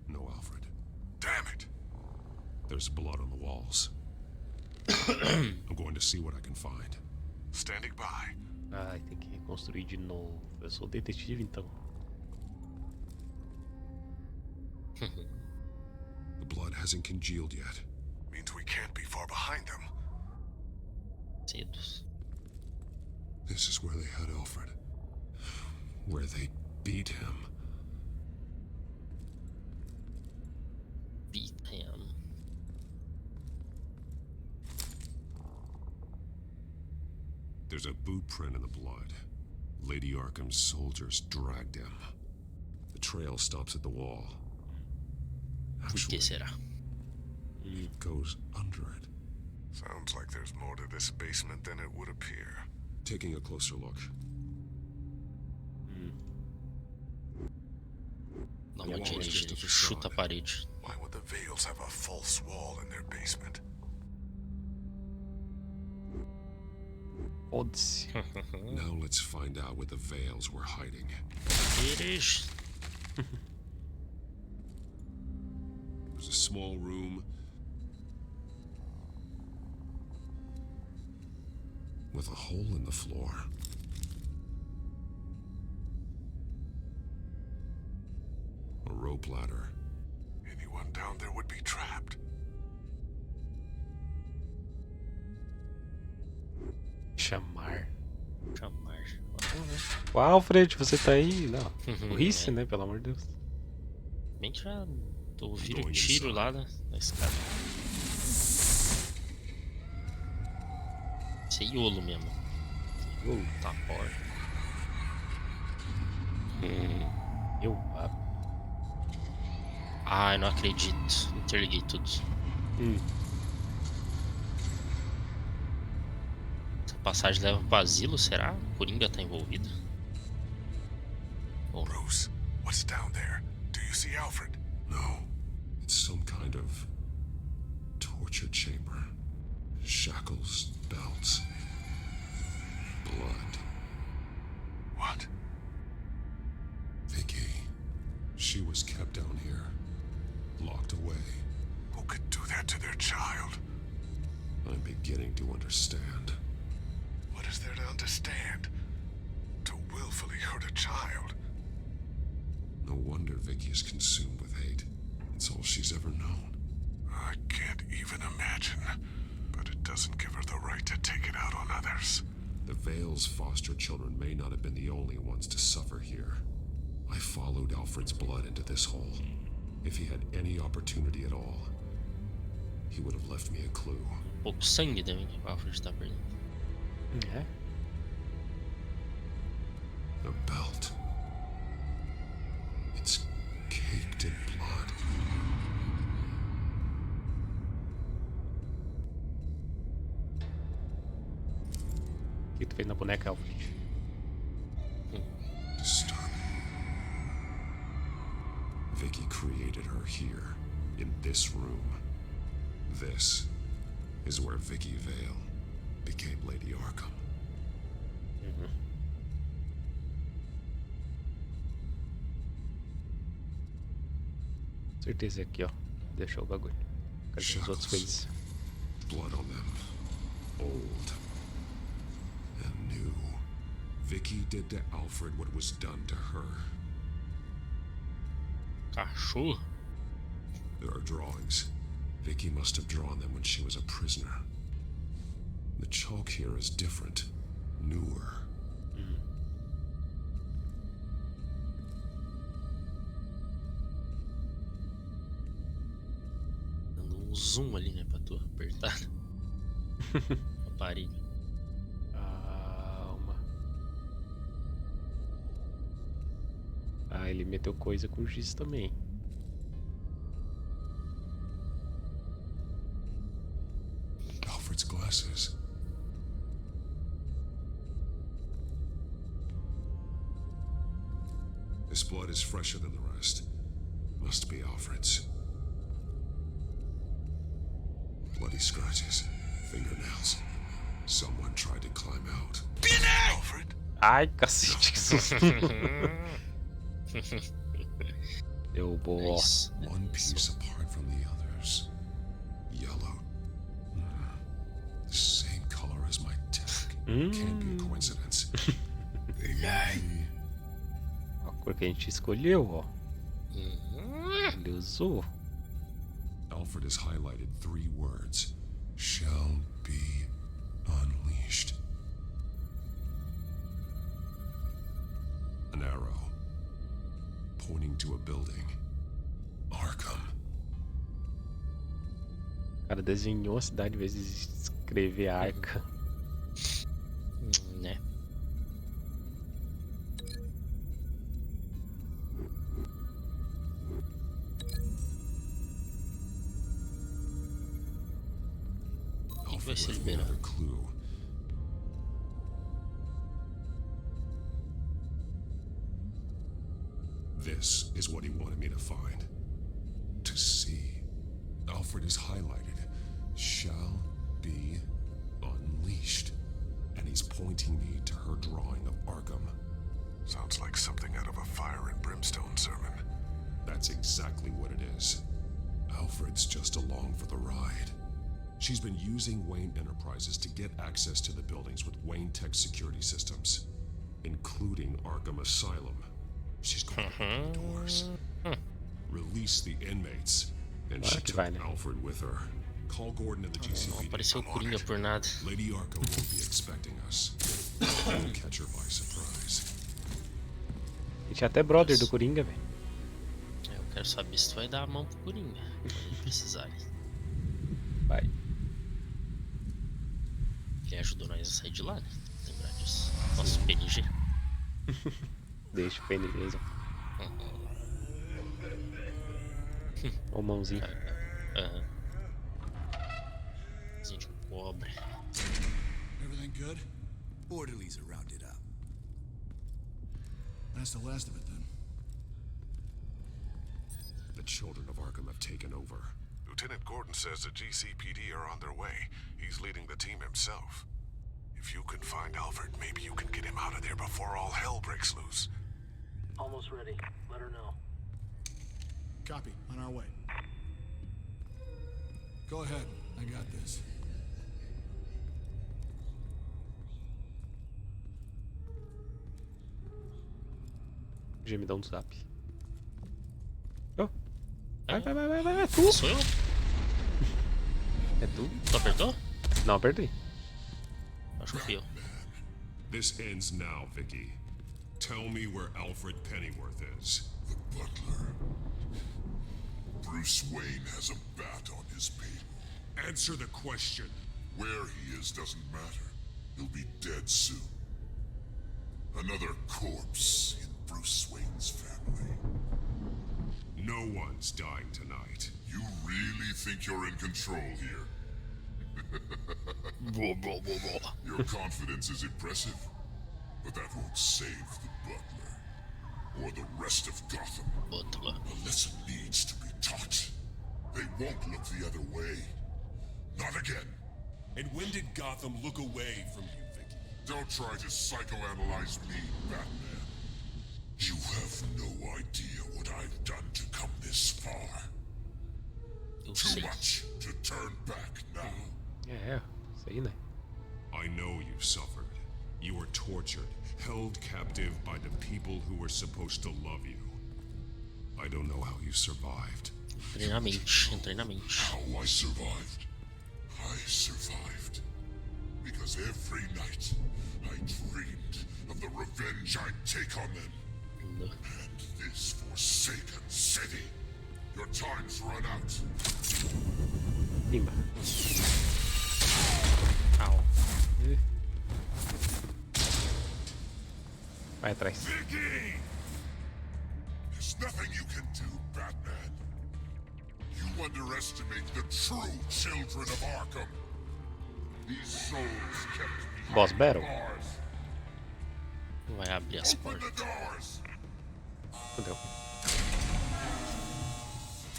No Alfred. Damn it! There's blood on the walls. I'm going to see what I can find. Standing by. Ai, tem que reconstruir de novo. Eu sou detetive, então. The blood hasn't congealed yet. Means we can't be far behind them. Cedos. This is where they had Alfred. Where they beat him. Beat him. There's a boot print in the blood. Lady Arkham's soldiers dragged him. The trail stops at the wall. Por que será? It goes under it. Sounds like there's more to this basement than it would appear. Taking a closer look. Dá uma dirigida, chuta a parede. Why would the Vales have a false wall in their basement? Foda-se. Now let's find out where the Vales were hiding. Eles. There's a small room with a hole in the floor. A rope ladder. Anyone down there would be trapped. Chamar. Chamar. O Alfred, você tá aí? Não. Burrice, né? Pelo amor de Deus. Bem que já ouviram tiro lá na escada. Isso é iolo mesmo. Tá porta. Eu. Ai, não acredito. Interliguei tudo. passagem leva pro asilo, será? O Coringa tá envolvido? Ou não? Bruce, what's down there? Do you see Alfred? No. It's some kind of torture chamber. Shackles, belts, blood. What? Vicky. She was kept down here. Locked away. Who could do that to their child? I'm beginning to understand. What is there to understand? To willfully hurt a child? No wonder Vicky is consumed with hate. It's all she's ever known. I can't even imagine. But it doesn't give her the right to take it out on others. The Vale's foster children may not have been the only ones to suffer here. I followed Alfred's blood into this hole. If he had any opportunity at all, he would have left me a clue. Pouco sangue também que o Alfred tá perdendo. É. The belt. It's caked in blood. O que tu fez na boneca, Alfred? Disturbing. Vicky created her here, in this room. This is where Vicky Vale became Lady Arkham. Certeza aqui, ó. Deixou o bagulho. Cadê as outras coisas? Blood on them. Old. And new. Vicky did to Alfred what was done to her. Cachorro? There are drawings. Vicky must have drawn them when she was a prisoner. The chalk here is different. Newer. Dando um zoom ali, né? Pra tu apertar o aparelho. Calma. Ah, ele meteu coisa com giz também. Alfred's glasses. This blood is fresher than the rest. Must be Alfred's. Bloody scratches, fingernails. Someone tried to climb out. Alfred? Ai, cacete, que susto. Deu boa. One piece apart from the others. Yellow. The same color as my tech. Can't be a coincidence. A cor que a gente escolheu, ó. Ele usou. Alfred has highlighted 3 words. Shall be unleashed. An arrow. Pointing to a building. Arkham. O cara desenhou a cidade em vez de escrever Arca. Né? Alfred ser left me liberado. another clue. This is what he wanted me to find. To see. Alfred is highlighted. Shall be unleashed. And he's pointing me to her drawing of Arkham. Sounds like something out of a fire and brimstone sermon. That's exactly what it is. Alfred's just along for the ride. She's been using Wayne Enterprises to get access to the buildings with Wayne Tech security systems, including Arkham Asylum. She's going to open the doors, release the inmates, and she took Alfred with her. Call Gordon and the Não GCPD. apareceu o Coringa por nada. Lady Arkham won't be expecting us. We'll catch her by surprise. A gente é até brother do Coringa, velho. Eu quero saber se tu vai dar a mão pro Coringa quando eles precisarem. Vai. Ele ajudou nós a sair de lá, né? Lembrar disso. Nosso PNG. Deixa o PNG mesmo. Ó o mãozinho. Mãozinho de cobre. Everything good? Orderlies are rounded up. That's the last of it then. The children of Arkham have taken over. Lieutenant Gordon says the GCPD are on their way. He's leading the team himself. If you can find Alfred, maybe you can get him out of there before all hell breaks loose. Almost ready. Let her know. Copy. On our way. Go ahead. I got this. Gemidão do zap. Oh. Vai. É tu. Sou eu? É tu? Tu apertou? Não, apertei. Acho que fui eu. This ends now, Vicky. Tell me where Alfred Pennyworth is. The butler. Bruce Wayne has a bat on his table. Answer the question. Where he is doesn't matter. He'll be dead soon. Another corpse in Bruce Wayne's family. No one's dying tonight. You really think you're in control here? Your confidence is impressive, but that won't save the butler or the rest of Gotham. Butler. A lesson needs to be taught. They won't look the other way. Not again. And when did Gotham look away from you, Vicky? Don't try to psychoanalyze me, Batman. You have no idea what I've done to come this far. Too much to turn back now. É, isso aí, né? I know you've suffered. You were tortured, held captive by the people who were supposed to love you. I don't know how you survived. Entrei na mente. How I survived? I survived because every night I dreamed of the revenge I'd take on them. No. And this forsaken city. Your time's run out. Pimba. Au. Vai atrás. Vicky! There's nothing you can do, Batman. You underestimate the true children of Arkham. These souls kept Boss battle. bars. Vai abrir as Open portas. the doors. Fudeu.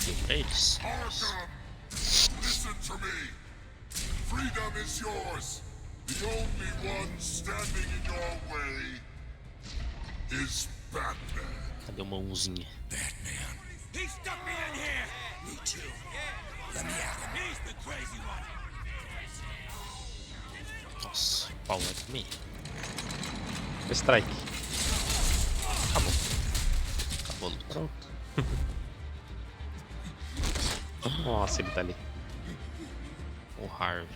Deu pra eles. Arkham, listen to me. Freedom is yours. The only one standing in your way is Batman. Cadê uma mãozinha? Batman. He stuck me in here! Me too. Let me at him. He's the crazy one. Nossa, pau vai comer. Strike. Acabou. Acabou a luta. Pronto. Nossa, ele tá ali. O Harvey.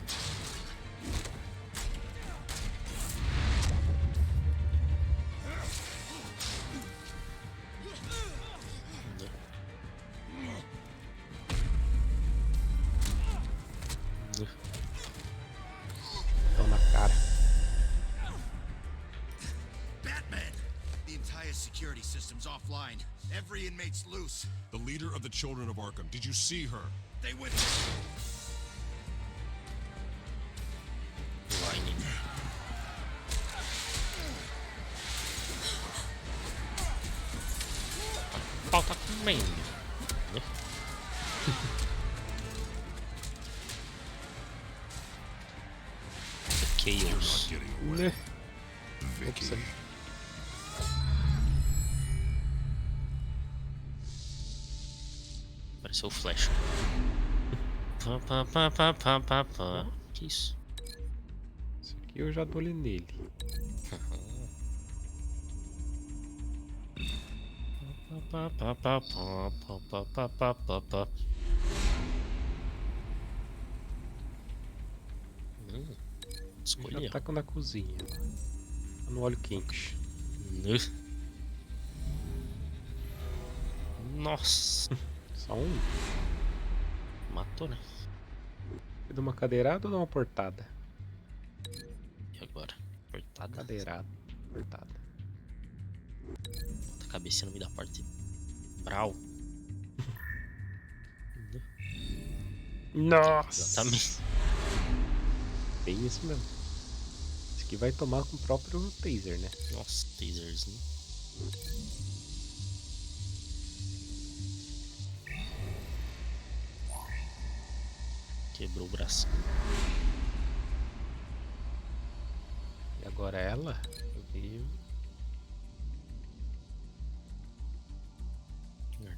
Tão na cara. Batman! The entire security system's offline. Every inmate's loose. The leader of the children of Arkham, did you see her? They went. Lightning. O pau tá comendo. Né? The Chaos. Né? Vicky. Ops. Apareceu o Flash. Que isso? Isso aqui eu já dou ali nele. Escolhi. Já tá na cozinha. No óleo quente. Nossa. Só um? Matou, né? Eu dou uma cadeirada ou dou uma portada? E agora? Portada. Cadeirada. Portada. Bota a cabeça no meio da porta. Brau. Nossa! Exatamente. Bem isso mesmo. aqui vai tomar com o próprio taser, né? Nossa, taserzinho. Quebrou o braço. E agora ela veio.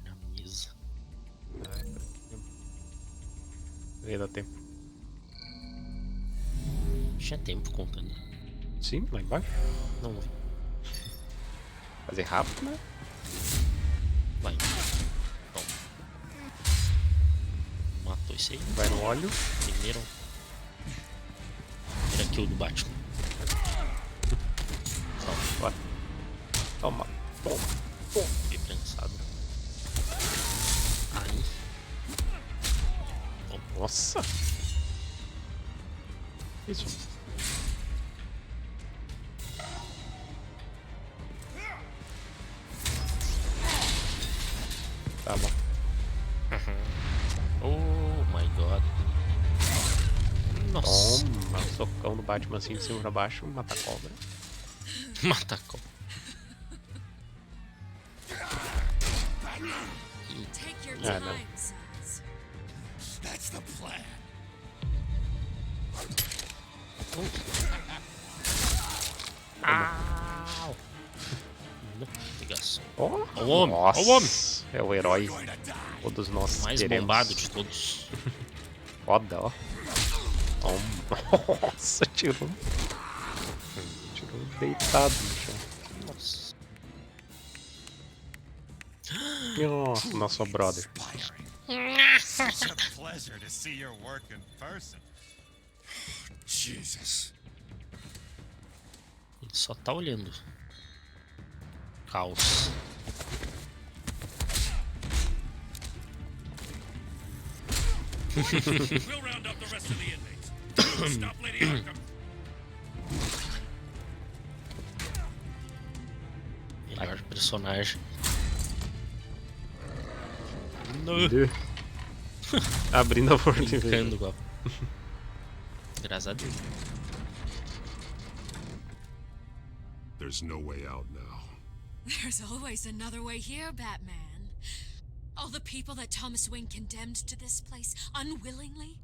Na mesa. Ai, por aqui. Vai dar tempo. Tinha tempo contando. Sim, lá embaixo. Não vi. Fazer rápido, né? Vai. Bom. Matou esse aí. Vai no óleo. Primeiro kill do Batman. Bora. Toma. Bom. Fiquei prensado. Aí. Bom. Nossa. Isso. Tá bom. Oh my god. Nossa. Toma, um socão do Batman assim de cima pra baixo, mata a cobra. Mata a cobra. Ah, não. That's the plan. Au. Ligação. Oh, o homem. Nossa, o homem. É o herói. Todos nós Mais queremos. bombado de todos. Foda, ó. Toma. Nossa, tirou deitado no chão. Nossa. Nossa, nosso brother. Such a pleasure to see your work in person. Jesus. Ele só tá olhando. Caos. We'll round up the rest of the inmates. Stop Lady Arkham. Melhor personagem. Abrindo a porta e brincando igual. Graças a Deus. There's no way out now. There's always another way here, Batman. All the people that Thomas Wayne condemned to this place unwillingly,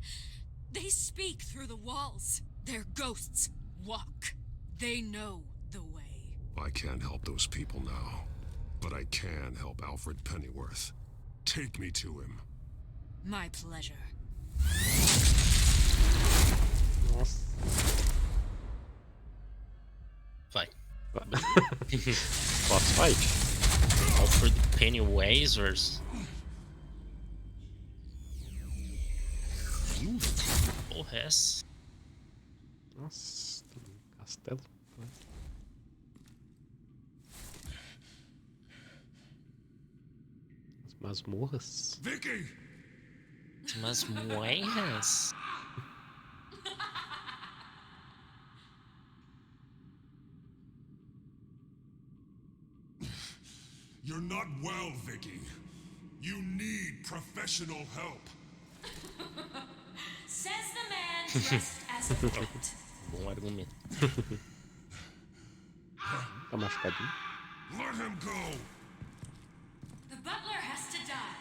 they speak through the walls. Their ghosts walk. They know the way. I can't help those people now, but I can help Alfred Pennyworth. Take me to him. My pleasure. Nossa. Vai. Boss fight. Alfred Pennyworth versus. Porra, é essa? Nossa, castelo. As masmorras. Vicky! Masmorras. You're not well, Vicky. You need professional help. Says the man dressed as a cat. Bom argumento. Tá machucadinho. Let him go. The butler has to die.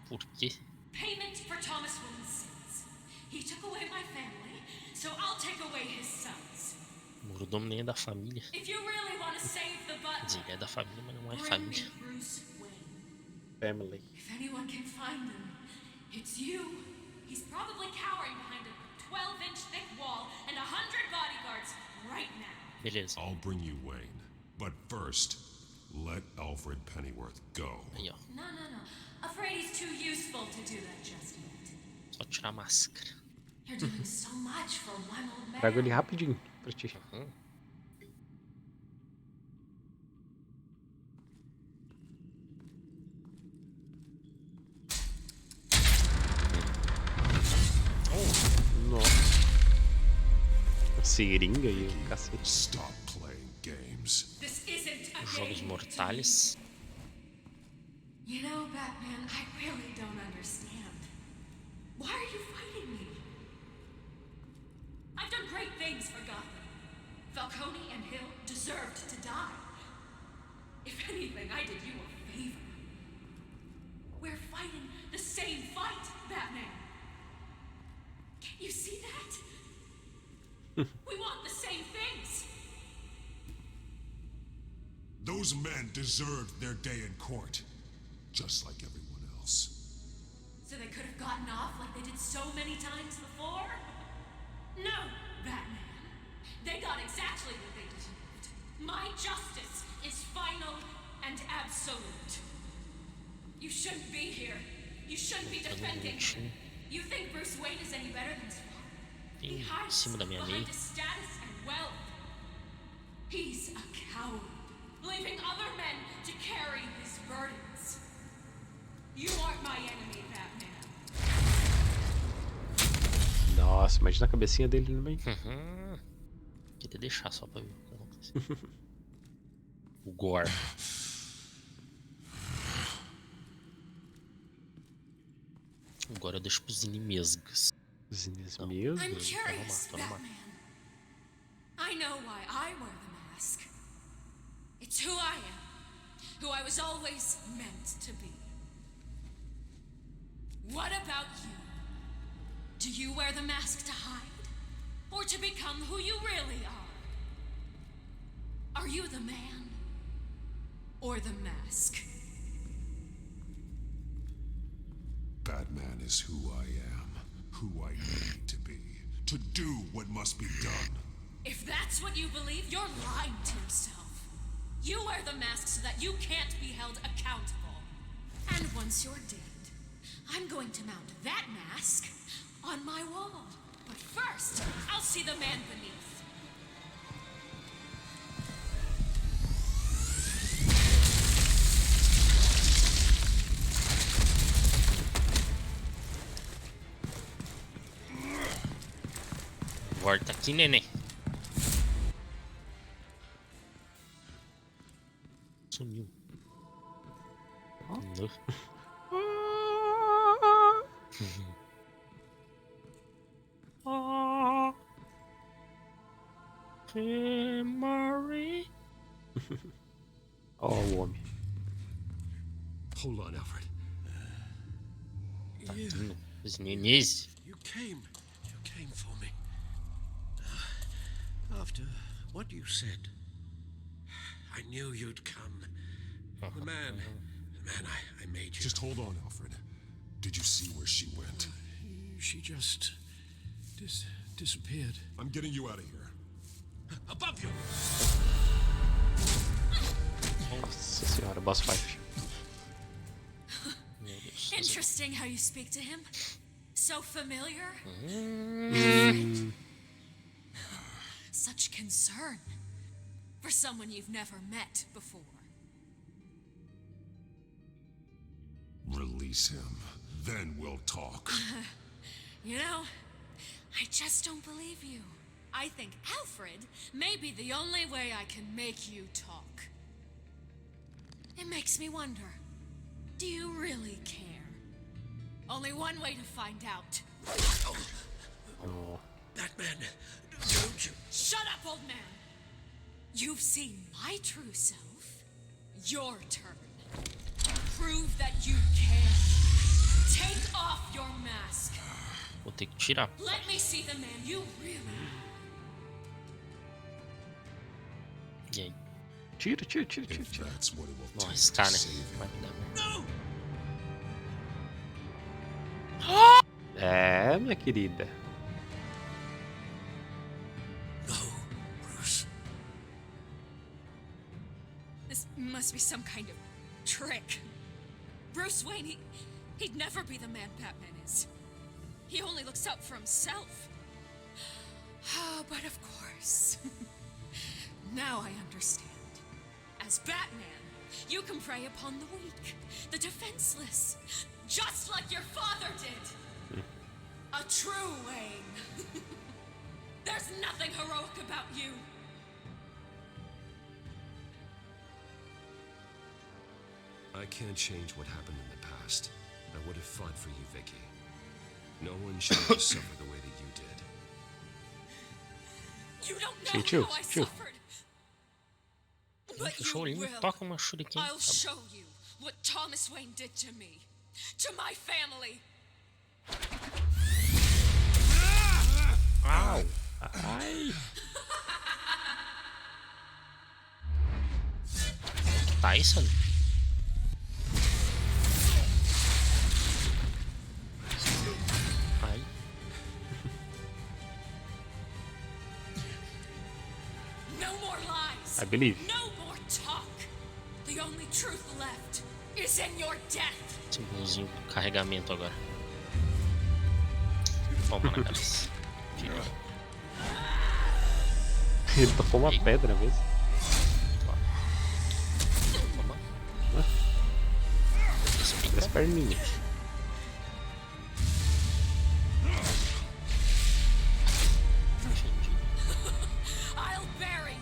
Por quê? Payment for Thomas Wayne's sins. He took away my family, so I'll take away his sons. O mordomo nem é da família. If you really want to save the Quer dizer, butler, ele é da família, mas não é bring família. me Bruce Wayne. Family. If anyone can find him, it's you. He's probably cowering behind a 12-inch thick wall and 100 bodyguards right now. Beleza. I'll bring you Wayne. But first, let Alfred Pennyworth go. Aí, ó. No. Afraid he's too useful to do that just yet. Só tirar a máscara. You're doing so much for one old man. Trago ele rapidinho pra ti. Nossa. A seringa e o cacete. Stop playing games. This isn't a Jogos game. mortais. You know, Batman, I really don't understand. Why are you fighting me? I've done great things for Gotham. Falcone and Hill deserved to die. If anything, I did you a favor. We're fighting the same fight, Batman. Can't you see that? We want the same things. Those men deserved their day in court, just like everyone else. So they could have gotten off like they did so many times before? No, Batman. They got exactly what they deserved. My justice is final and absolute. You shouldn't be here. You shouldn't be defending him. You think Bruce Wayne is any better than his father? He hides behind his status and wealth. He's a coward, leaving other men to carry his burdens. You aren't my enemy, Batman. Nossa, imagina a cabecinha dele no meio. Queria deixar só pra ver o que aconteceu. O gore. Agora eu deixo pros inimigos. Os inimigos? I'm curious, Batman. I know why I wear the mask. It's who I am. Who I was always meant to be. What about you? Do you wear the mask to hide? Or to become who you really are? Are you the man? Or the mask? Batman is who I am, who I need to be, to do what must be done. If that's what you believe, you're lying to yourself. You wear the mask so that you can't be held accountable. And once you're dead, I'm going to mount that mask on my wall. But first, I'll see the man beneath. Volta aqui, neném. Sumiu. No. Murray. Oh, o homem. Hold on, Alfred. Os nenéns. You came for me. After what you said, I knew you'd come. The man I made you. Just hold on, Alfred. Did you see where she went? She just disappeared. I'm getting you out of here. Above you! Nossa senhora, boss fight. Interesting how you speak to him. So familiar. Such concern for someone you've never met before. Release him, then we'll talk. You know, I just don't believe you. I think Alfred may be the only way I can make you talk. It makes me wonder, do you really care? Only one way to find out. Oh. Batman, don't you? Shut up, old man! You've seen my true self. Your turn. Prove that you can. Take off your mask. Vou ter que tirar. Let me see the man you really are. E aí? Tira. That's what it will Vou take arriscar, to né? save him. Vai me dar merda. É, minha querida. No, Bruce. This must be some kind of trick. Bruce Wayne, he'd never be the man Batman is. He only looks out for himself. But of course. Now I understand. As Batman, you can prey upon the weak, the defenseless, just like your father did. A true Wayne. There's nothing heroic about you. I can't change what happened in the past. I would have fought for you, Vicky. No one should have to suffer the way that you did. You don't know Sentiu? how I Sentiu? suffered. But you Chorinho, will. toca uma shuriken. I'll show you what Thomas Wayne did to me, to my family. Au! Ai! Tyson? Ai. No more lies. I believe. No more talk. The only truth left is in your death. Simbolzinho carregamento agora. Toma na cabeça. Ele tocou uma pedra mesmo. Toma. As perninhas. I'll bury you.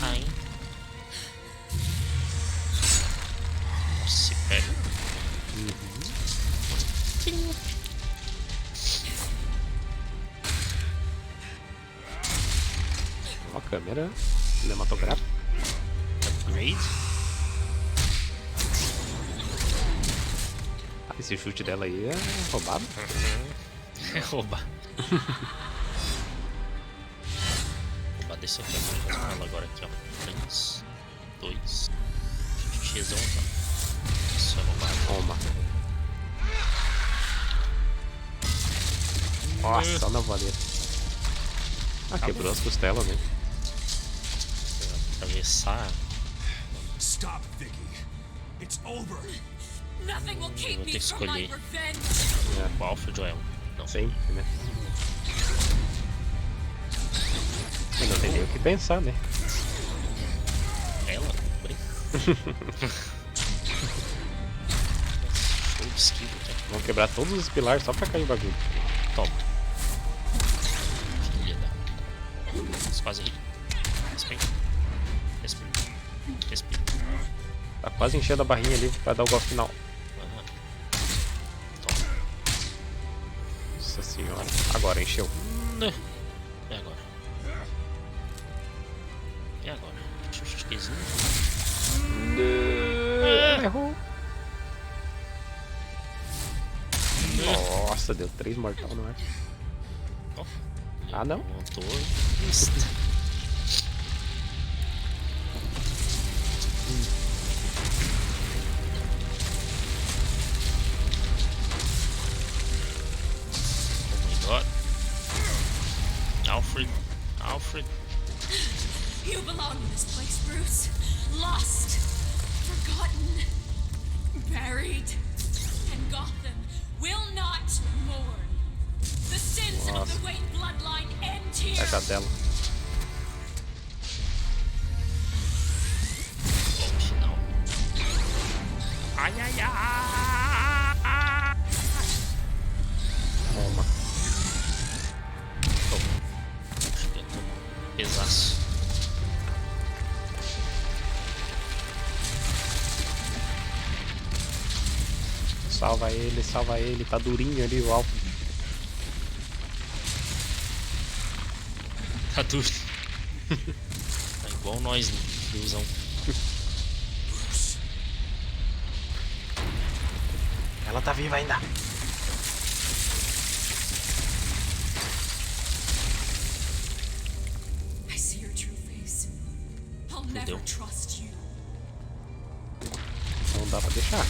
Ai. Nossa, se pega. Uma câmera cinematográfica. Upgrade. Ah, esse chute dela aí é roubado. É roubar. Roubar desse aqui. Ela agora aqui, ó. 3, 2. Xzão, tá? Isso é roubado. Toma. Nossa, na voadeira. Ah, quebrou as costelas, né? Atravessar. Stop, Vicky. It's over. Nothing will keep Vou me ter que from my escolher. revenge. É. O Alfred ou ela? Não. Sempre, né? Eu não tem nem o que pensar, né? Ela? Show de esquiva, tá? Vamos quebrar todos os pilares só pra cair o bagulho. Toma. Filha da... Quase aí. Respeita. Respeita. Respeita. Tá quase enchendo a barrinha ali pra dar o golpe final. Aham. Toma. Nossa senhora. Agora encheu. E agora? E agora? Chusquezinho. Errou. Nossa, deu 3 mortal, não é? Oh, ah, não? Montou. Oh my god. Alfred. Alfred. You belong in this place, Bruce. Lost, forgotten, buried, and Gotham will not mourn. The sins of the Wayne bloodline end here. Essa dela. Final. Ai, ai, ai. Toma. Toma. Acho que eu tô pesaço. Salva ele, tá durinho ali o alvo. Tá duro. Tá igual nós, né? Friozão. Ela tá viva ainda. I see your true face. I'll never trust you. Não dá pra deixar.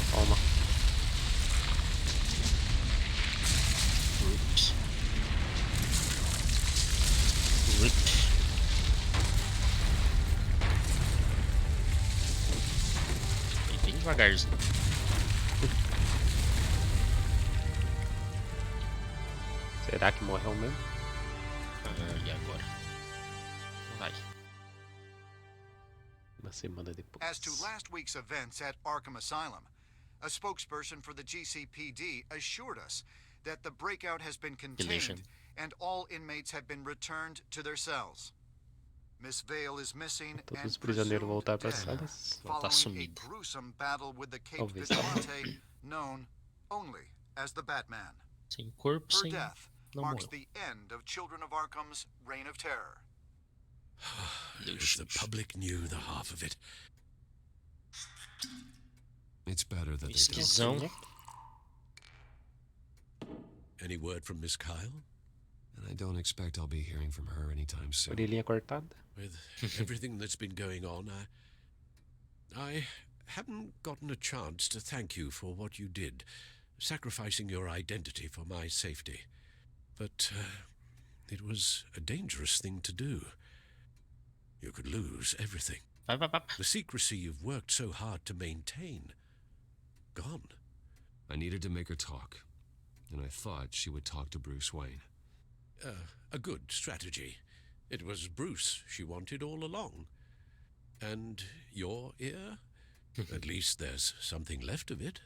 Toma. Rip. Bem devagarzinho. Será que morreu mesmo? E agora? Vai. Uma semana depois. As to last week's events at Arkham Asylum, a spokesperson for the GCPD assured us that the breakout has been contained and all inmates have been returned to their cells. Miss Vale is missing Todos os and prisioneiros presumed voltar para dead, celas. following a gruesome battle with the Cape Talvez. Vigilante, known only as the Batman. Sem corpo, Her sem... death Não marks morreu. the end of Children of Arkham's reign of terror. If the public knew the half of it. It's better that they Esquisão. don't. Any word from Miss Kyle? And I don't expect I'll be hearing from her anytime soon. Orelhinha cortada. With everything that's been going on, I haven't gotten a chance to thank you for what you did, sacrificing your identity for my safety. But it was a dangerous thing to do. You could lose everything. The secrecy you've worked so hard to maintain. Gone. I needed to make her talk, and I thought she would talk to Bruce Wayne. A good strategy. It was Bruce she wanted all along. And your ear? At least there's something left of it.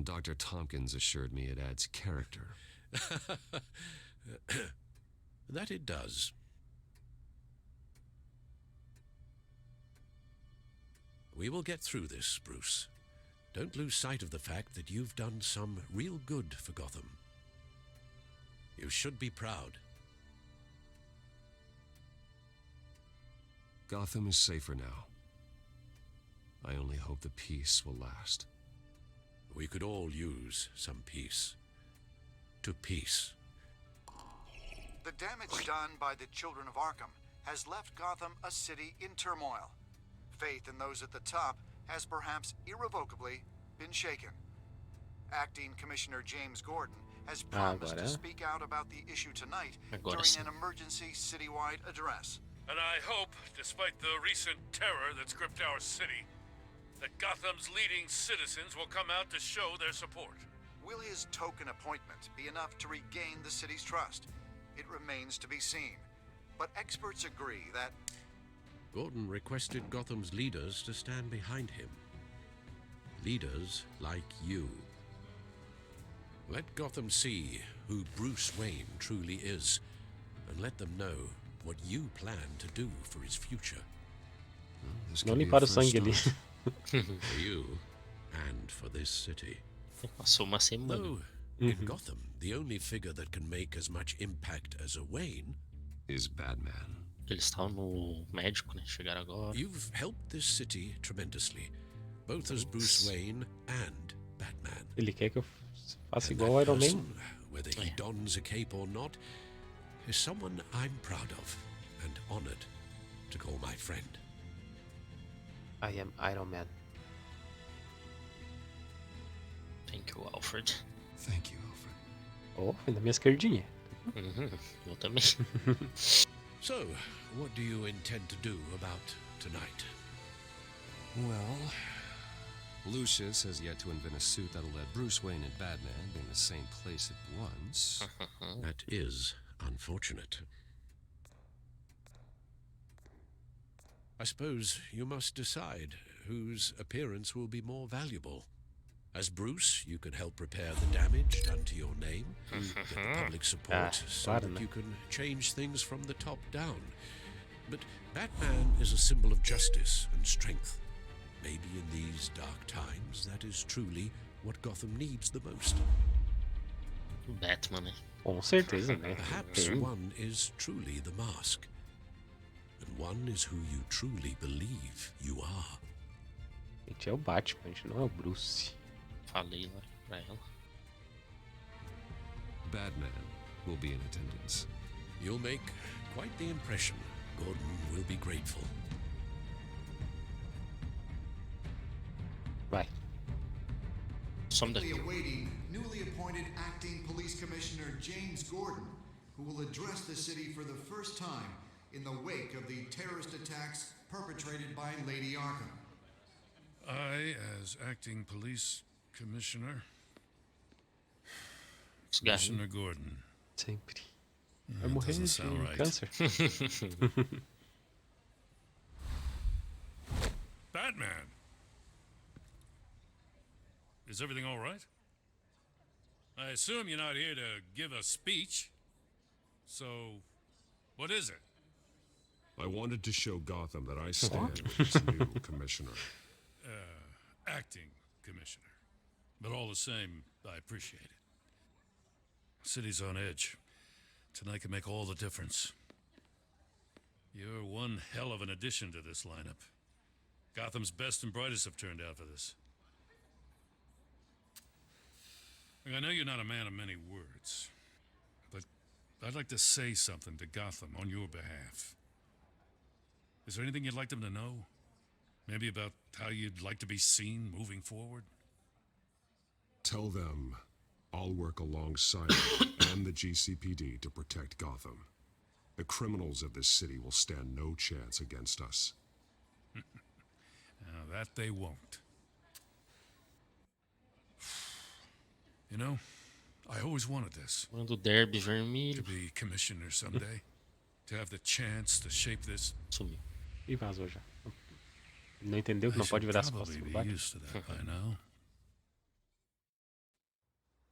Dr. Tompkins assured me it adds character. That it does. We will get through this, Bruce. Don't lose sight of the fact that you've done some real good for Gotham. You should be proud. Gotham is safer now. I only hope the peace will last. We could all use some peace. To peace. The damage done by the Children of Arkham has left Gotham a city in turmoil. Faith in those at the top has perhaps irrevocably been shaken. Acting Commissioner James Gordon has promised to speak out about the issue tonight during an emergency citywide address. And I hope, despite the recent terror that's gripped our city, that Gotham's leading citizens will come out to show their support. Will his token appointment be enough to regain the city's trust? It remains to be seen. But experts agree that Gordon requested Gotham's leaders to stand behind him. Leaders like you. Let Gotham see who Bruce Wayne truly is, and let them know what you plan to do for his future. Não limparam o sangue ali. For you, and for this city. Passou uma semana. Though, in Gotham, the only figure that can make as much impact as a Wayne is Batman. Eles estavam no médico, né? Chegaram agora. You've helped this city tremendously, both as Bruce Wayne and Batman. Ele quer que eu faça igual o Iron Man? Whether he dons a cape or not, is someone I'm proud of and honored to call my friend. I am Iron Man. Thank you, Alfred. Thank you, Alfred. Oh, foi na minha esquerdinha. Eu também. So, what do you intend to do about tonight? Well, Lucius has yet to invent a suit that'll let Bruce Wayne and Batman be in the same place at once. That is unfortunate. I suppose you must decide whose appearance will be more valuable. As Bruce, you can help repair the damage done to your name, get the public support so that you can change things from the top down. But Batman is a symbol of justice and strength. Maybe in these dark times, that is truly what Gotham needs the most. Batman, né? Com certeza, né? Perhaps one is truly the mask, and one is who you truly believe you are. A gente é o Batman, a gente não é o Bruce. Falei lá pra ela. Batman will be in attendance. You'll make quite the impression. Gordon will be grateful. Vai. Awaiting newly appointed acting police commissioner James Gordon, who will address the city for the first time in the wake of the terrorist attacks perpetrated by Lady Arkham. I, as acting police commissioner, Commissioner Gordon. Sempre. Vai morrer de câncer. Batman! Is everything all right? I assume you're not here to give a speech. So, what is it? I wanted to show Gotham that I stand with its new commissioner. Acting commissioner. But all the same, I appreciate it. City's on edge. Tonight can make all the difference. You're one hell of an addition to this lineup. Gotham's best and brightest have turned out for this. Look, I know you're not a man of many words, but I'd like to say something to Gotham on your behalf. Is there anything you'd like them to know? Maybe about how you'd like to be seen moving forward? Tell them I'll work alongside you and the GCPD to protect Gotham. The criminals of this city will stand no chance against us. Now, that they won't. You know, I always wanted this. Do derby vermelho. To be commissioner someday. To have the chance to shape this. Sumiu. E vazou já. Não entendeu que não pode virar as costas pro Batman? Used to that by now.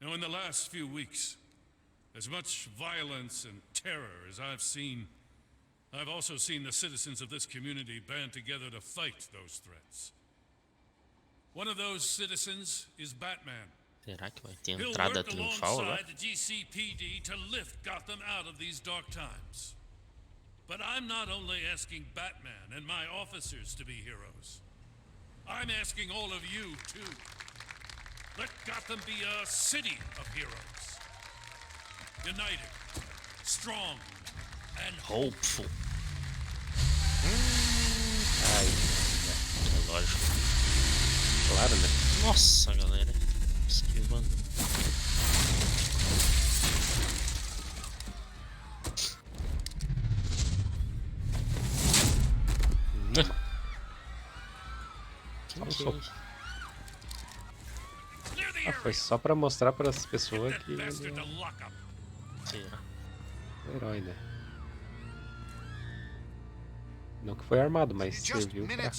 Now, in the last few weeks, as much violence and terror as I've seen, I've also seen the citizens of this community band together to fight those threats. One of those citizens is Batman. Será que vai ter He'll entrada work triunfal agora? alongside the GCPD to lift Gotham out of these dark times. But I'm not only asking Batman and my officers to be heroes. I'm asking all of you, too. Let Gotham be a city of heroes. United, strong, and hopeful. Ai, é lógico. Claro, né? Nossa, galera. Esquivando. Só um soco. Ah, foi só pra mostrar para as pessoas que ele é um herói, né? Não que foi armado, mas serviu pra...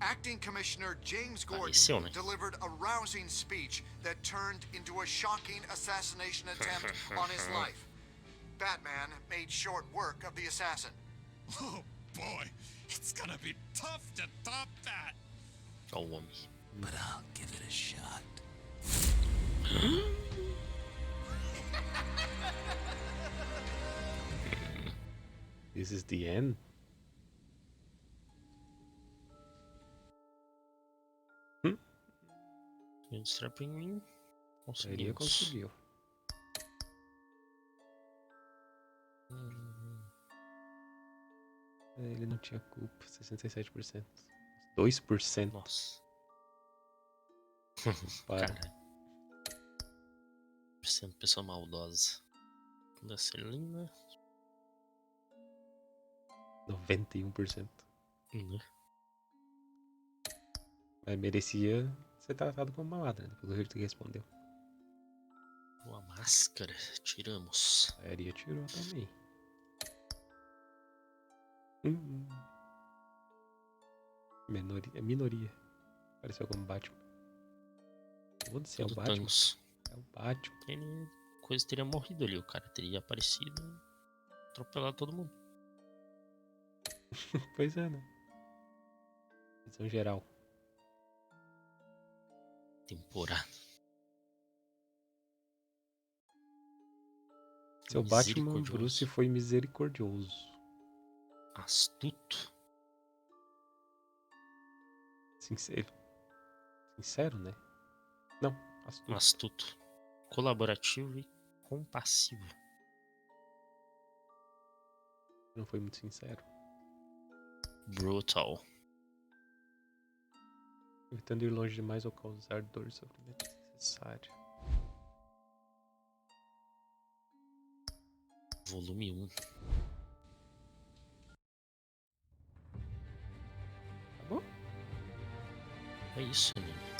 Acting Commissioner James Gordon delivered a rousing speech that turned into a shocking assassination attempt on his life. Batman made short work of the assassin. Oh boy, it's gonna be tough to top that. Oh, homem. But I'll give it a shot. This is the end. Conseguiu. Ele conseguiu. Ele não tinha culpa, 67%. 2%. Nossa. Para. Sendo pessoa maldosa. Da Celina. 91%. Mas merecia ser tratado como uma ladra, pelo jeito que respondeu. Uma máscara, tiramos. A Aria tirou também. Minoria. Apareceu como Batman. Foda-se, é o Batman. Thanos. É o Batman. Ele, coisa teria morrido ali, o cara teria aparecido e atropelado todo mundo. Pois é, né? Visão geral. Temporada. Seu Batman, Bruce foi misericordioso. Astuto. Sincero, né? Não, astuto. Astuto. Colaborativo e compassivo. Não foi muito sincero. Brutal. Evitando ir longe demais ou causar dor e sofrimento desnecessário. Volume 1. Tá bom? É isso, né?